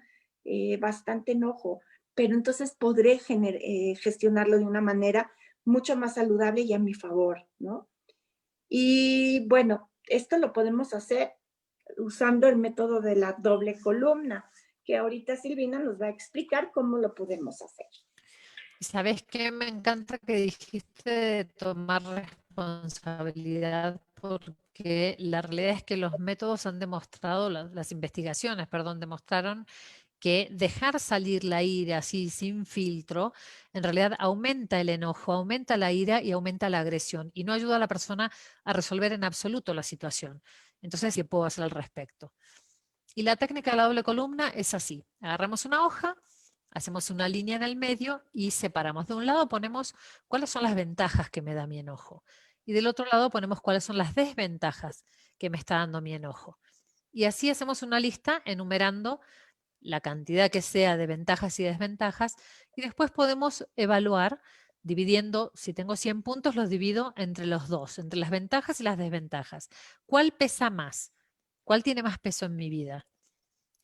bastante enojo, pero entonces podré gestionarlo de una manera mucho más saludable y a mi favor, ¿no? Y bueno, esto lo podemos hacer usando el método de la doble columna, que ahorita Silvina nos va a explicar cómo lo podemos hacer. ¿Sabes qué? Me encanta que dijiste de tomar responsabilidad, porque la realidad es que los métodos han demostrado, las investigaciones, perdón, demostraron que dejar salir la ira así sin filtro, en realidad aumenta el enojo, aumenta la ira y aumenta la agresión y no ayuda a la persona a resolver en absoluto la situación. Entonces, ¿qué puedo hacer al respecto? Y la técnica de la doble columna es así. Agarramos una hoja, hacemos una línea en el medio y separamos. De un lado ponemos cuáles son las ventajas que me da mi enojo. Y del otro lado ponemos cuáles son las desventajas que me está dando mi enojo. Y así hacemos una lista enumerando la cantidad que sea de ventajas y desventajas. Y después podemos evaluar dividiendo, si tengo 100 puntos, los divido entre los dos, entre las ventajas y las desventajas. ¿Cuál pesa más? ¿Cuál tiene más peso en mi vida?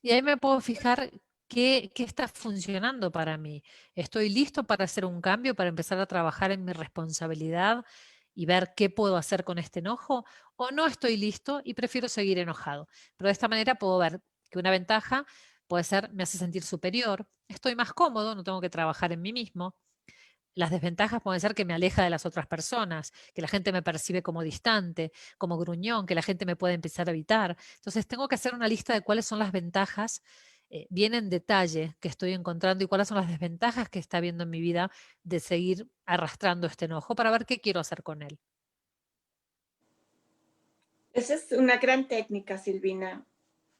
Y ahí me puedo fijar qué está funcionando para mí. ¿Estoy listo para hacer un cambio, para empezar a trabajar en mi responsabilidad y ver qué puedo hacer con este enojo? ¿O no estoy listo y prefiero seguir enojado? Pero de esta manera puedo ver que una ventaja puede ser, me hace sentir superior, estoy más cómodo, no tengo que trabajar en mí mismo. Las desventajas pueden ser que me aleja de las otras personas, que la gente me percibe como distante, como gruñón, que la gente me puede empezar a evitar. Entonces tengo que hacer una lista de cuáles son las ventajas bien en detalle que estoy encontrando y cuáles son las desventajas que está viendo en mi vida de seguir arrastrando este enojo para ver qué quiero hacer con él. Esa es una gran técnica, Silvina.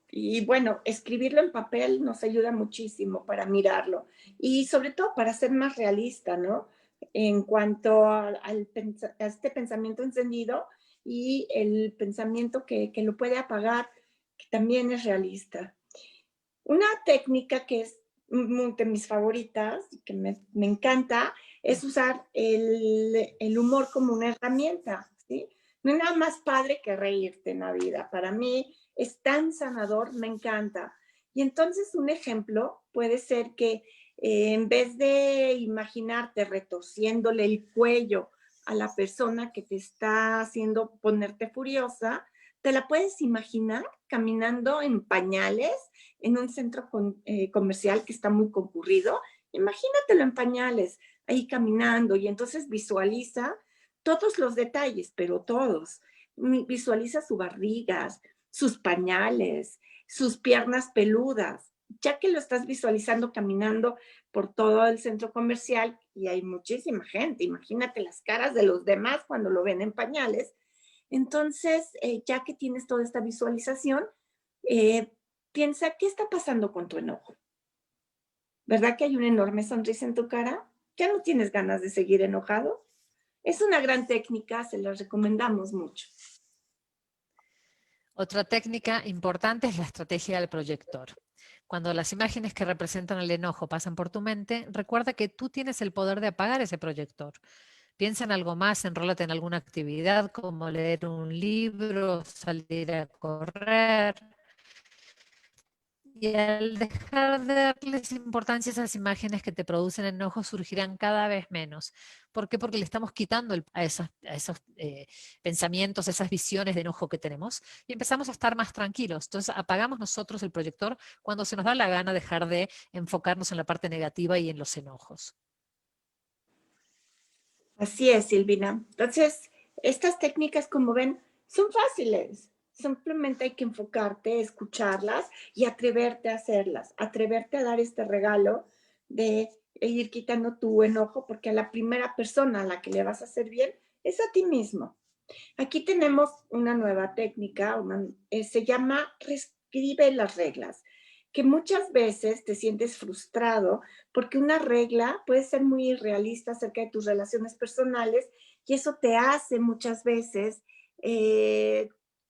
Y bueno, escribirlo en papel nos ayuda muchísimo para mirarlo y sobre todo para ser más realista, ¿no? En cuanto a este pensamiento encendido y el pensamiento que lo puede apagar, que también es realista. Una técnica que es de mis favoritas, que me encanta, es usar el humor como una herramienta, ¿sí? No hay nada más padre que reírte en la vida. Para mí es tan sanador, me encanta. Y entonces un ejemplo puede ser que en vez de imaginarte retorciéndole el cuello a la persona que te está haciendo ponerte furiosa, te la puedes imaginar caminando en pañales en un centro comercial que está muy concurrido. Imagínatelo en pañales, ahí caminando y entonces visualiza todos los detalles, pero todos. Visualiza su barriga, sus pañales, sus piernas peludas. Ya que lo estás visualizando caminando por todo el centro comercial y hay muchísima gente, imagínate las caras de los demás cuando lo ven en pañales. Entonces, ya que tienes toda esta visualización, piensa, ¿qué está pasando con tu enojo? ¿Verdad que hay una enorme sonrisa en tu cara? ¿Ya no tienes ganas de seguir enojado? Es una gran técnica, se la recomendamos mucho. Otra técnica importante es la estrategia del proyector. Cuando las imágenes que representan el enojo pasan por tu mente, recuerda que tú tienes el poder de apagar ese proyector. Piensa en algo más, enrólate en alguna actividad como leer un libro, salir a correr. Y al dejar de darles importancia a esas imágenes que te producen enojo, surgirán cada vez menos. ¿Por qué? Porque le estamos quitando a esos pensamientos, esas visiones de enojo que tenemos, y empezamos a estar más tranquilos. Entonces apagamos nosotros el proyector cuando se nos da la gana dejar de enfocarnos en la parte negativa y en los enojos. Así es, Silvina. Entonces, estas técnicas, como ven, son fáciles. Simplemente hay que enfocarte, escucharlas y atreverte a hacerlas, atreverte a dar este regalo de ir quitando tu enojo, porque a la primera persona a la que le vas a hacer bien es a ti mismo. Aquí tenemos una nueva técnica, se llama reescribe las reglas, que muchas veces te sientes frustrado porque una regla puede ser muy irrealista acerca de tus relaciones personales y eso te hace muchas veces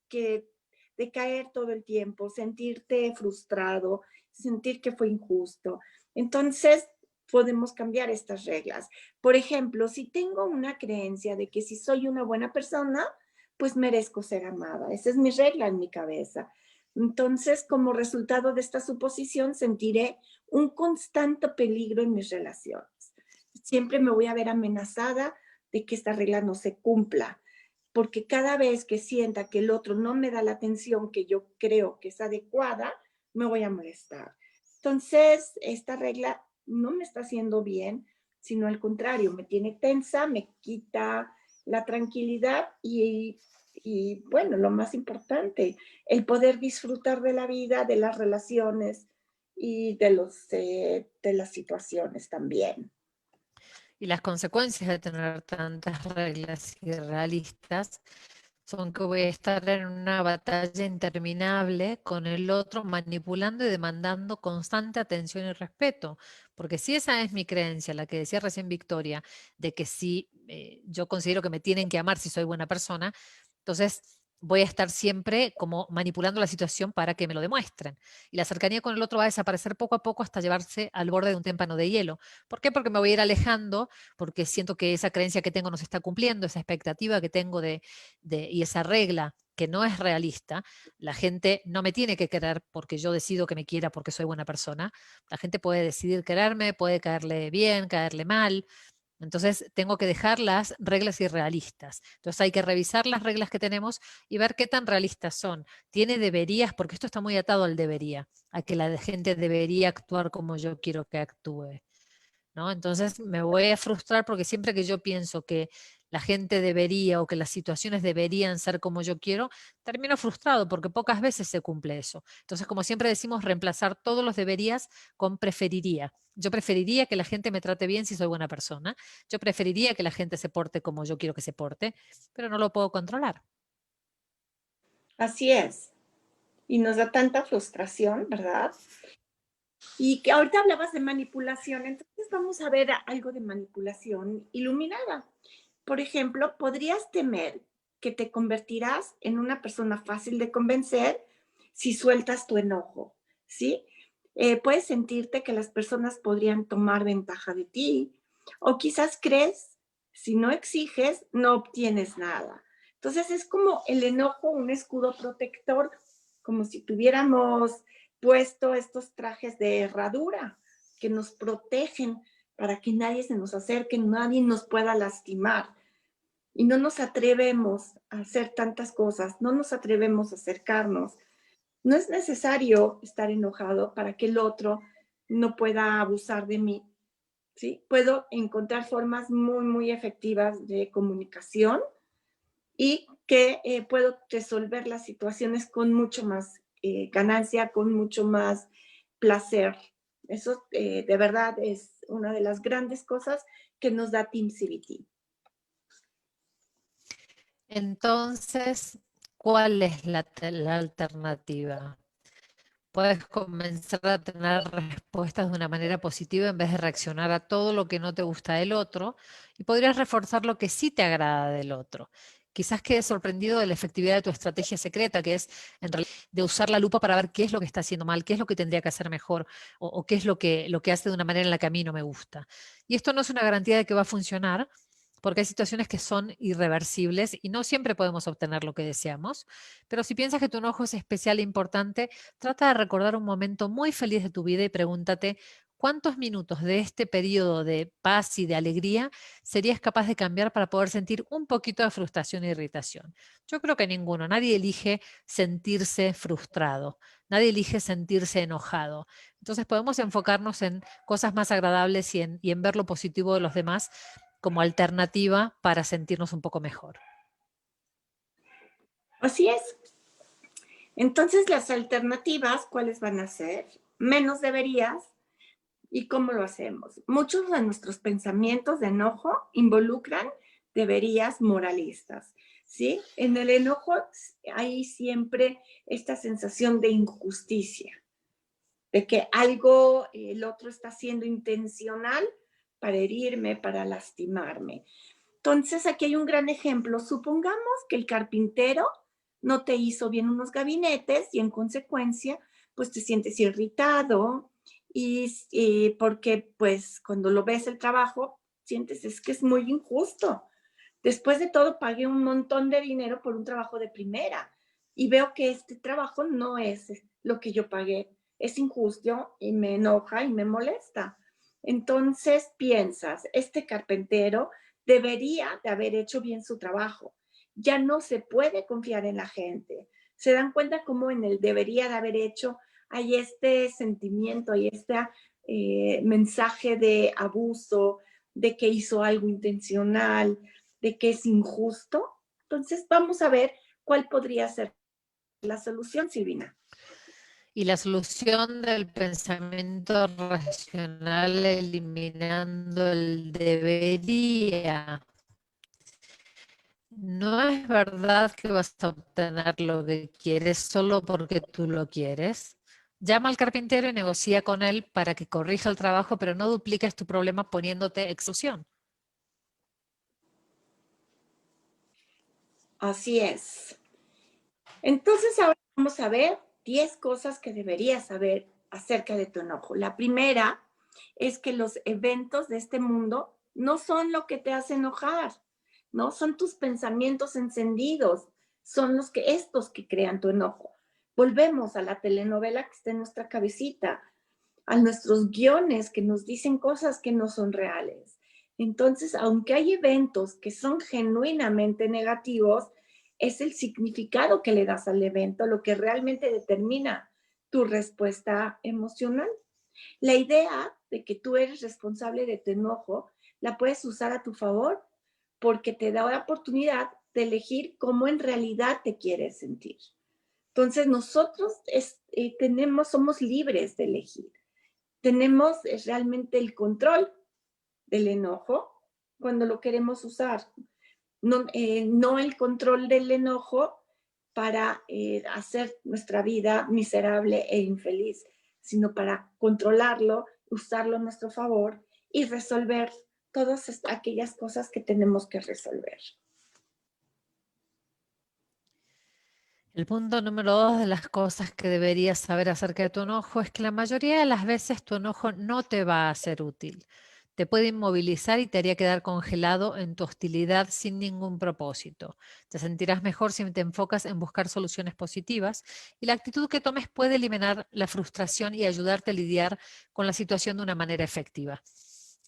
que decaer todo el tiempo, sentirte frustrado, sentir que fue injusto. Entonces, podemos cambiar estas reglas. Por ejemplo, si tengo una creencia de que si soy una buena persona, pues merezco ser amada. Esa es mi regla en mi cabeza. Entonces, como resultado de esta suposición, sentiré un constante peligro en mis relaciones. Siempre me voy a ver amenazada de que esta regla no se cumpla, porque cada vez que sienta que el otro no me da la atención que yo creo que es adecuada, me voy a molestar. Entonces, esta regla no me está haciendo bien, sino al contrario, me tiene tensa, me quita la tranquilidad y bueno, lo más importante, el poder disfrutar de la vida, de las relaciones y de las situaciones también. Y las consecuencias de tener tantas reglas irrealistas son que voy a estar en una batalla interminable con el otro, manipulando y demandando constante atención y respeto. Porque si esa es mi creencia, la que decía recién Victoria, de que si yo considero que me tienen que amar si soy buena persona, entonces voy a estar siempre como manipulando la situación para que me lo demuestren. Y la cercanía con el otro va a desaparecer poco a poco hasta llevarse al borde de un témpano de hielo. ¿Por qué? Porque me voy a ir alejando, porque siento que esa creencia que tengo no se está cumpliendo, esa expectativa que tengo y esa regla que no es realista. La gente no me tiene que querer porque yo decido que me quiera porque soy buena persona. La gente puede decidir quererme, puede caerle bien, caerle mal. Entonces tengo que dejar las reglas irrealistas. Entonces hay que revisar las reglas que tenemos y ver qué tan realistas son. Tiene deberías, porque esto está muy atado al debería, a que la gente debería actuar como yo quiero que actúe, ¿no? Entonces me voy a frustrar porque siempre que yo pienso que la gente debería o que las situaciones deberían ser como yo quiero, termino frustrado porque pocas veces se cumple eso. Entonces, como siempre decimos, reemplazar todos los deberías con preferiría. Yo preferiría que la gente me trate bien si soy buena persona. Yo preferiría que la gente se porte como yo quiero que se porte, pero no lo puedo controlar. Así es. Y nos da tanta frustración, ¿verdad? Y que ahorita hablabas de manipulación, entonces vamos a ver algo de manipulación iluminada. Por ejemplo, podrías temer que te convertirás en una persona fácil de convencer si sueltas tu enojo, ¿sí? Puedes sentirte que las personas podrían tomar ventaja de ti o quizás crees, si no exiges, no obtienes nada. Entonces es como el enojo, un escudo protector, como si tuviéramos puesto estos trajes de herradura que nos protegen para que nadie se nos acerque, nadie nos pueda lastimar. Y no nos atrevemos a hacer tantas cosas, no nos atrevemos a acercarnos. No es necesario estar enojado para que el otro no pueda abusar de mí. ¿Sí? Puedo encontrar formas muy, muy efectivas de comunicación y que puedo resolver las situaciones con mucho más ganancia, con mucho más placer. Eso de verdad es una de las grandes cosas que nos da TeamCBT. Entonces, ¿cuál es la alternativa? Puedes comenzar a tener respuestas de una manera positiva en vez de reaccionar a todo lo que no te gusta del otro, y podrías reforzar lo que sí te agrada del otro. Quizás quedes sorprendido de la efectividad de tu estrategia secreta, que es en realidad de usar la lupa para ver qué es lo que está haciendo mal, qué es lo que tendría que hacer mejor, o qué es lo que hace de una manera en la que a mí no me gusta. Y esto no es una garantía de que va a funcionar, porque hay situaciones que son irreversibles y no siempre podemos obtener lo que deseamos. Pero si piensas que tu enojo es especial e importante, trata de recordar un momento muy feliz de tu vida y pregúntate cuántos minutos de este periodo de paz y de alegría serías capaz de cambiar para poder sentir un poquito de frustración e irritación. Yo creo que ninguno, nadie elige sentirse frustrado, nadie elige sentirse enojado. Entonces podemos enfocarnos en cosas más agradables y en ver lo positivo de los demás como alternativa para sentirnos un poco mejor. Así es. Entonces, las alternativas, ¿cuáles van a ser? Menos deberías. ¿Y cómo lo hacemos? Muchos de nuestros pensamientos de enojo involucran deberías moralistas, ¿sí? En el enojo hay siempre esta sensación de injusticia, de que algo el otro está siendo intencional para herirme, para lastimarme. Entonces, aquí hay un gran ejemplo. Supongamos que el carpintero no te hizo bien unos gabinetes y en consecuencia, pues te sientes irritado y porque pues cuando lo ves el trabajo, sientes es que es muy injusto. Después de todo, pagué un montón de dinero por un trabajo de primera y veo que este trabajo no es lo que yo pagué. Es injusto y me enoja y me molesta. Entonces piensas, este carpintero debería de haber hecho bien su trabajo. Ya no se puede confiar en la gente. Se dan cuenta cómo en el debería de haber hecho hay este sentimiento, hay este mensaje de abuso, de que hizo algo intencional, de que es injusto. Entonces vamos a ver cuál podría ser la solución, Silvina. Y la solución del pensamiento racional eliminando el debería. No es verdad que vas a obtener lo que quieres solo porque tú lo quieres. Llama al carpintero y negocia con él para que corrija el trabajo, pero no dupliques tu problema poniéndote exclusión. Así es. Entonces ahora vamos a ver 10 cosas que deberías saber acerca de tu enojo. La primera es que los eventos de este mundo no son lo que te hace enojar, ¿no? Son tus pensamientos encendidos, son estos que crean tu enojo. Volvemos a la telenovela que está en nuestra cabecita, a nuestros guiones que nos dicen cosas que no son reales. Entonces, aunque hay eventos que son genuinamente negativos, es el significado que le das al evento lo que realmente determina tu respuesta emocional. La idea de que tú eres responsable de tu enojo la puedes usar a tu favor porque te da la oportunidad de elegir cómo en realidad te quieres sentir. Entonces nosotros somos libres de elegir. Tenemos realmente el control del enojo cuando lo queremos usar. No el control del enojo para hacer nuestra vida miserable e infeliz, sino para controlarlo, usarlo a nuestro favor y resolver todas aquellas cosas que tenemos que resolver. El punto número 2 de las cosas que deberías saber acerca de tu enojo es que la mayoría de las veces tu enojo no te va a ser útil. Te puede inmovilizar y te haría quedar congelado en tu hostilidad sin ningún propósito. Te sentirás mejor si te enfocas en buscar soluciones positivas y la actitud que tomes puede eliminar la frustración y ayudarte a lidiar con la situación de una manera efectiva.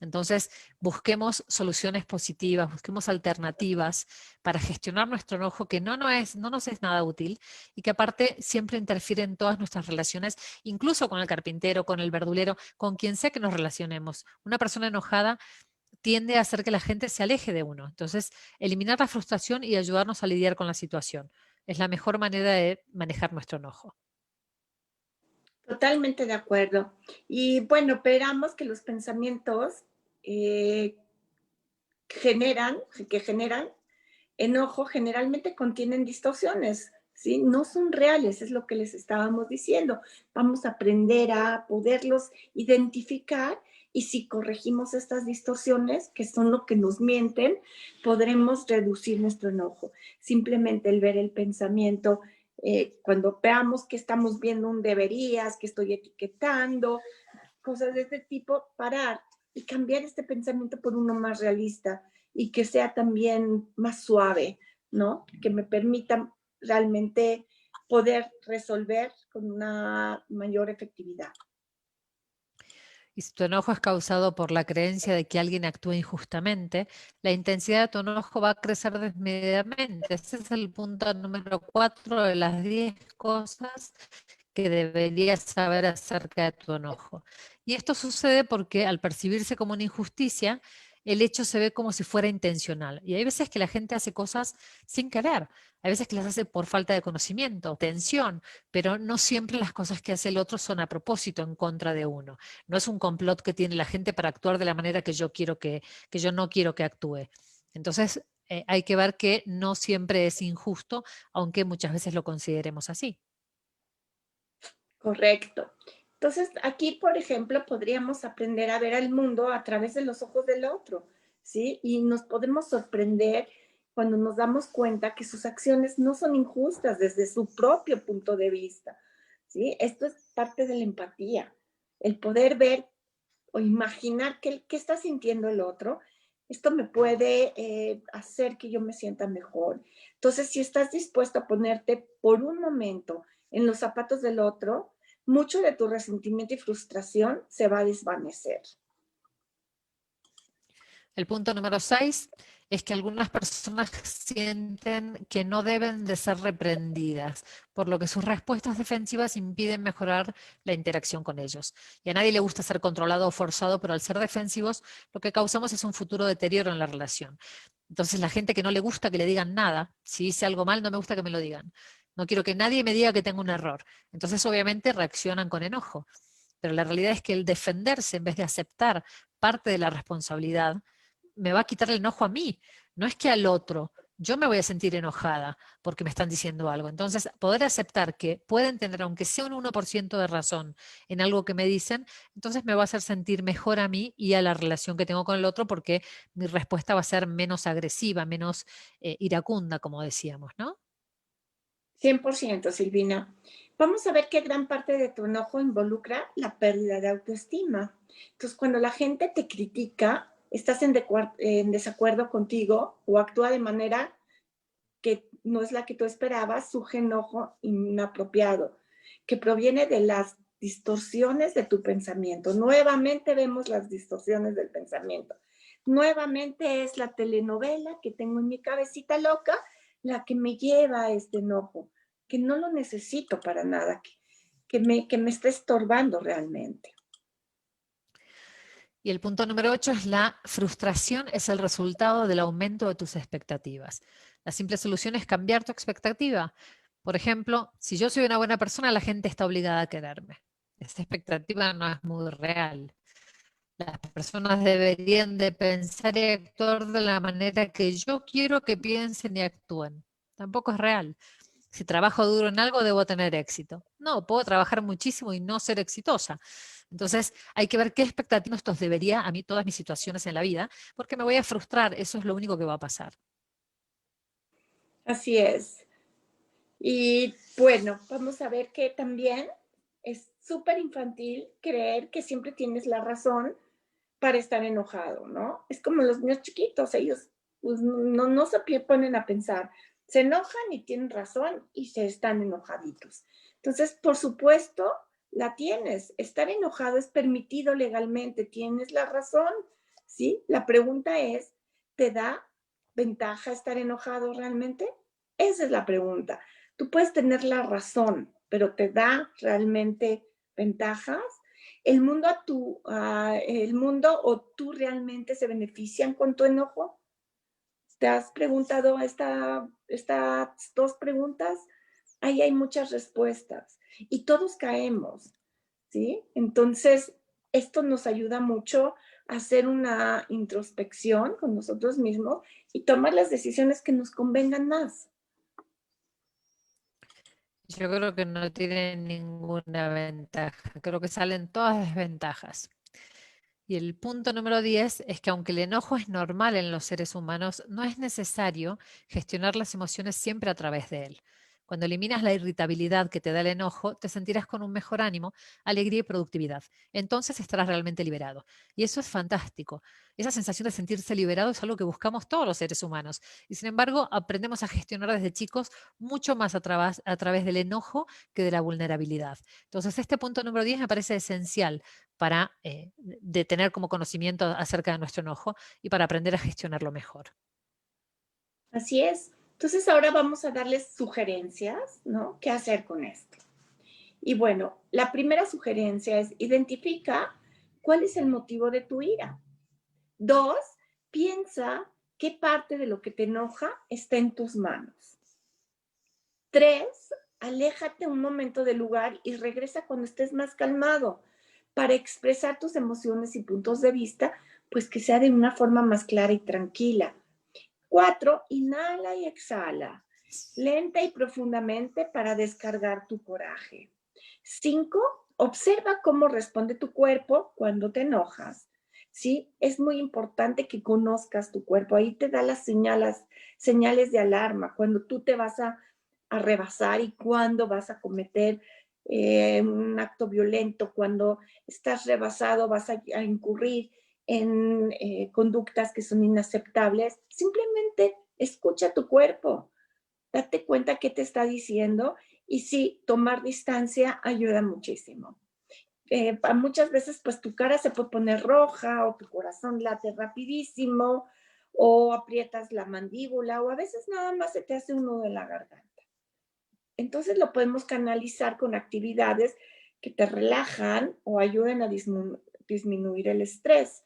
Entonces, busquemos soluciones positivas, busquemos alternativas para gestionar nuestro enojo que no nos es nada útil y que aparte siempre interfiere en todas nuestras relaciones, incluso con el carpintero, con el verdulero, con quien sea que nos relacionemos. Una persona enojada tiende a hacer que la gente se aleje de uno. Entonces, eliminar la frustración y ayudarnos a lidiar con la situación es la mejor manera de manejar nuestro enojo. Totalmente de acuerdo. Y bueno, esperamos que los pensamientos eh, que generan enojo generalmente contienen distorsiones, ¿sí? No son reales, es lo que les estábamos diciendo. Vamos a aprender a poderlos identificar y si corregimos estas distorsiones, que son lo que nos mienten, podremos reducir nuestro enojo. Simplemente el ver el pensamiento, cuando veamos que estamos viendo un deberías, que estoy etiquetando, cosas de este tipo, parar y cambiar este pensamiento por uno más realista y que sea también más suave, ¿no? Que me permita realmente poder resolver con una mayor efectividad. Y si tu enojo es causado por la creencia de que alguien actúa injustamente, la intensidad de tu enojo va a crecer desmedidamente. Ese es el punto número 4 de las 10 cosas que deberías saber acerca de tu enojo. Y esto sucede porque al percibirse como una injusticia, el hecho se ve como si fuera intencional. Y hay veces que la gente hace cosas sin querer, hay veces que las hace por falta de conocimiento, tensión, pero no siempre las cosas que hace el otro son a propósito en contra de uno. No es un complot que tiene la gente para actuar de la manera que yo quiero que yo no quiero que actúe. Entonces, hay que ver que no siempre es injusto, aunque muchas veces lo consideremos así. Correcto. Entonces, aquí, por ejemplo, podríamos aprender a ver al mundo a través de los ojos del otro, ¿sí? Y nos podemos sorprender cuando nos damos cuenta que sus acciones no son injustas desde su propio punto de vista, ¿sí? Esto es parte de la empatía, el poder ver o imaginar qué está sintiendo el otro. Esto me puede hacer que yo me sienta mejor. Entonces, si estás dispuesto a ponerte por un momento en los zapatos del otro, mucho de tu resentimiento y frustración se va a desvanecer. El punto número 6 es que algunas personas sienten que no deben de ser reprendidas, por lo que sus respuestas defensivas impiden mejorar la interacción con ellos. Y a nadie le gusta ser controlado o forzado, pero al ser defensivos, lo que causamos es un futuro deterioro en la relación. Entonces, la gente que no le gusta que le digan nada, si hice algo mal, no me gusta que me lo digan. No quiero que nadie me diga que tengo un error. Entonces, obviamente, reaccionan con enojo. Pero la realidad es que el defenderse en vez de aceptar parte de la responsabilidad, me va a quitar el enojo a mí, no es que al otro. Yo me voy a sentir enojada porque me están diciendo algo. Entonces, poder aceptar que pueden tener, aunque sea un 1% de razón en algo que me dicen, entonces me va a hacer sentir mejor a mí y a la relación que tengo con el otro porque mi respuesta va a ser menos agresiva, menos iracunda, como decíamos, ¿no? 100%, Silvina. Vamos a ver que gran parte de tu enojo involucra la pérdida de autoestima. Entonces, cuando la gente te critica, estás en desacuerdo contigo o actúa de manera que no es la que tú esperabas, surge enojo inapropiado, que proviene de las distorsiones de tu pensamiento. Nuevamente vemos las distorsiones del pensamiento. Nuevamente es la telenovela que tengo en mi cabecita loca la que me lleva a este enojo, que no lo necesito para nada, que me está estorbando realmente. Y el punto número 8 es la frustración es el resultado del aumento de tus expectativas. La simple solución es cambiar tu expectativa. Por ejemplo, si yo soy una buena persona, la gente está obligada a quererme. Esta expectativa no es muy real. Las personas deberían de pensar y actuar de la manera que yo quiero que piensen y actúen. Tampoco es real. Si trabajo duro en algo, debo tener éxito. No, puedo trabajar muchísimo y no ser exitosa. Entonces, hay que ver qué expectativas estos debería a mí todas mis situaciones en la vida, porque me voy a frustrar, eso es lo único que va a pasar. Así es. Y bueno, vamos a ver que también es súper infantil creer que siempre tienes la razón para estar enojado, ¿no? Es como los niños chiquitos, ellos pues, no se ponen a pensar, se enojan y tienen razón y se están enojaditos. Entonces, por supuesto, la tienes. Estar enojado es permitido legalmente, tienes la razón, ¿sí? La pregunta es, ¿te da ventaja estar enojado realmente? Esa es la pregunta. Tú puedes tener la razón, pero ¿te da realmente ventajas? El mundo o tú realmente se benefician con tu enojo? ¿Te has preguntado estas dos preguntas? Ahí hay muchas respuestas y todos caemos, ¿sí? Entonces, esto nos ayuda mucho a hacer una introspección con nosotros mismos y tomar las decisiones que nos convengan más. Yo creo que no tiene ninguna ventaja, creo que salen todas desventajas. Y el punto número 10 es que aunque el enojo es normal en los seres humanos, no es necesario gestionar las emociones siempre a través de él. Cuando eliminas la irritabilidad que te da el enojo, te sentirás con un mejor ánimo, alegría y productividad. Entonces estarás realmente liberado. Y eso es fantástico. Esa sensación de sentirse liberado es algo que buscamos todos los seres humanos. Y sin embargo, aprendemos a gestionar desde chicos mucho más a través del enojo que de la vulnerabilidad. Entonces, este punto número 10 me parece esencial para de tener como conocimiento acerca de nuestro enojo y para aprender a gestionarlo mejor. Así es. Entonces ahora vamos a darles sugerencias, ¿no? ¿Qué hacer con esto? Y bueno, la primera sugerencia es identifica cuál es el motivo de tu ira. 2, piensa qué parte de lo que te enoja está en tus manos. 3, aléjate un momento del lugar y regresa cuando estés más calmado para expresar tus emociones y puntos de vista, pues que sea de una forma más clara y tranquila. 4, inhala y exhala, lenta y profundamente para descargar tu coraje. 5, observa cómo responde tu cuerpo cuando te enojas. ¿Sí? Es muy importante que conozcas tu cuerpo. Ahí te da las señales de alarma, cuando tú te vas a rebasar y cuando vas a cometer un acto violento, cuando estás rebasado, vas a incurrir en conductas que son inaceptables. Simplemente escucha tu cuerpo, date cuenta qué te está diciendo y sí, tomar distancia ayuda muchísimo. Muchas veces pues tu cara se puede poner roja o tu corazón late rapidísimo o aprietas la mandíbula o a veces nada más se te hace un nudo en la garganta. Entonces lo podemos canalizar con actividades que te relajan o ayuden a disminuir el estrés.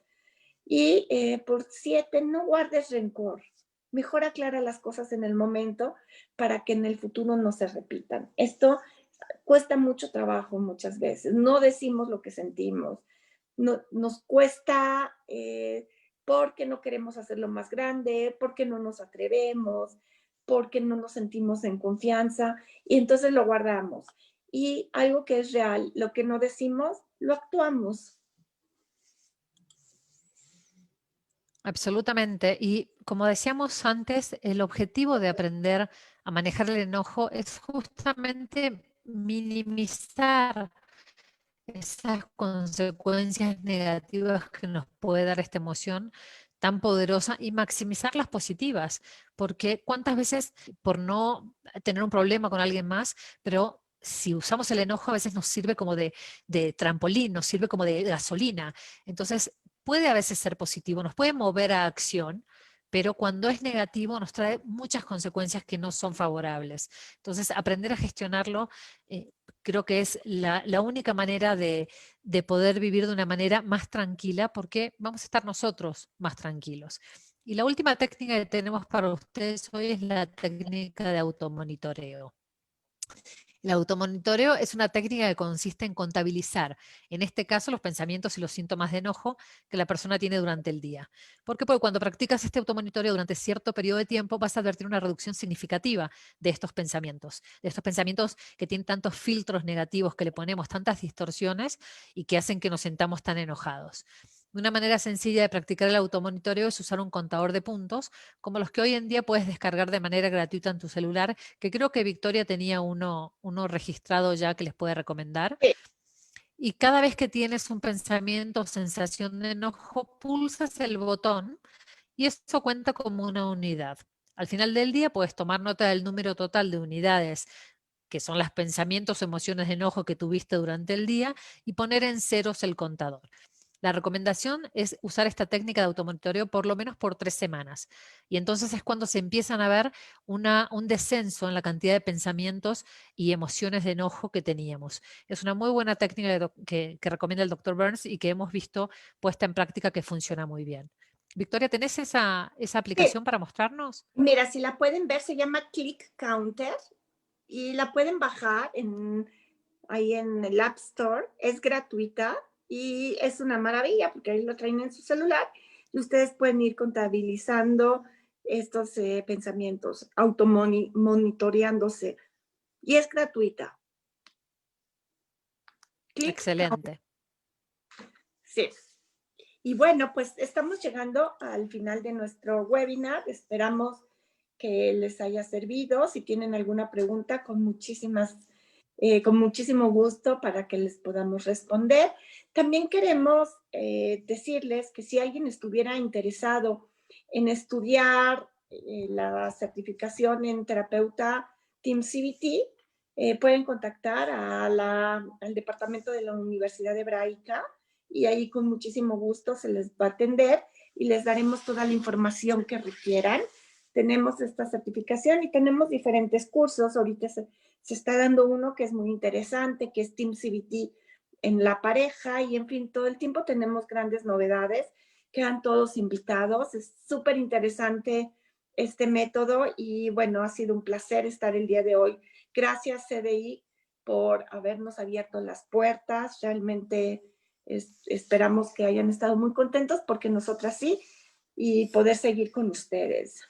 Y por 7, no guardes rencor. Mejor aclara las cosas en el momento para que en el futuro no se repitan. Esto cuesta mucho trabajo muchas veces. No decimos lo que sentimos. No, nos cuesta porque no queremos hacerlo más grande, porque no nos atrevemos, porque no nos sentimos en confianza y entonces lo guardamos. Y algo que es real, lo que no decimos, lo actuamos. Absolutamente. Y como decíamos antes, el objetivo de aprender a manejar el enojo es justamente minimizar esas consecuencias negativas que nos puede dar esta emoción tan poderosa y maximizar las positivas, porque cuántas veces por no tener un problema con alguien más, pero si usamos el enojo a veces nos sirve como de trampolín, nos sirve como de gasolina. Entonces puede a veces ser positivo, nos puede mover a acción, pero cuando es negativo nos trae muchas consecuencias que no son favorables. Entonces aprender a gestionarlo creo que es la única manera de poder vivir de una manera más tranquila porque vamos a estar nosotros más tranquilos. Y la última técnica que tenemos para ustedes hoy es la técnica de automonitoreo. El automonitoreo es una técnica que consiste en contabilizar, en este caso, los pensamientos y los síntomas de enojo que la persona tiene durante el día. ¿Por qué? Porque cuando practicas este automonitoreo durante cierto periodo de tiempo, vas a advertir una reducción significativa de estos pensamientos que tienen tantos filtros negativos que le ponemos, tantas distorsiones y que hacen que nos sentamos tan enojados. Una manera sencilla de practicar el automonitoreo es usar un contador de puntos, como los que hoy en día puedes descargar de manera gratuita en tu celular, que creo que Victoria tenía uno registrado ya que les puede recomendar. Sí. Y cada vez que tienes un pensamiento o sensación de enojo, pulsas el botón y eso cuenta como una unidad. Al final del día puedes tomar nota del número total de unidades que son los pensamientos o emociones de enojo que tuviste durante el día, y poner en ceros el contador. La recomendación es usar esta técnica de automonitoreo por lo menos por 3 semanas. Y entonces es cuando se empiezan a ver un descenso en la cantidad de pensamientos y emociones de enojo que teníamos. Es una muy buena técnica que recomienda el doctor Burns y que hemos visto puesta en práctica que funciona muy bien. Victoria, ¿tenés esa Sí. aplicación para mostrarnos? Mira, si la pueden ver, se llama Click Counter y la pueden bajar ahí en el App Store. Es gratuita y es una maravilla porque ahí lo traen en su celular y ustedes pueden ir contabilizando estos pensamientos, automonitoreándose. Y es gratuita. Click Counter. Excelente. Sí. Y bueno, pues estamos llegando al final de nuestro webinar. Esperamos que les haya servido. Si tienen alguna pregunta, con muchísimo gusto para que les podamos responder. También queremos decirles que si alguien estuviera interesado en estudiar la certificación en terapeuta Team CBT, pueden contactar al departamento de la Universidad Hebraica y ahí con muchísimo gusto se les va a atender y les daremos toda la información que requieran. Tenemos esta certificación y tenemos diferentes cursos. Ahorita se está dando uno que es muy interesante, que es Team CBT en la pareja y en fin, todo el tiempo tenemos grandes novedades. Quedan todos invitados. Es súper interesante este método y bueno, ha sido un placer estar el día de hoy. Gracias, CDI, por habernos abierto las puertas. Realmente esperamos que hayan estado muy contentos porque nosotras sí y poder seguir con ustedes.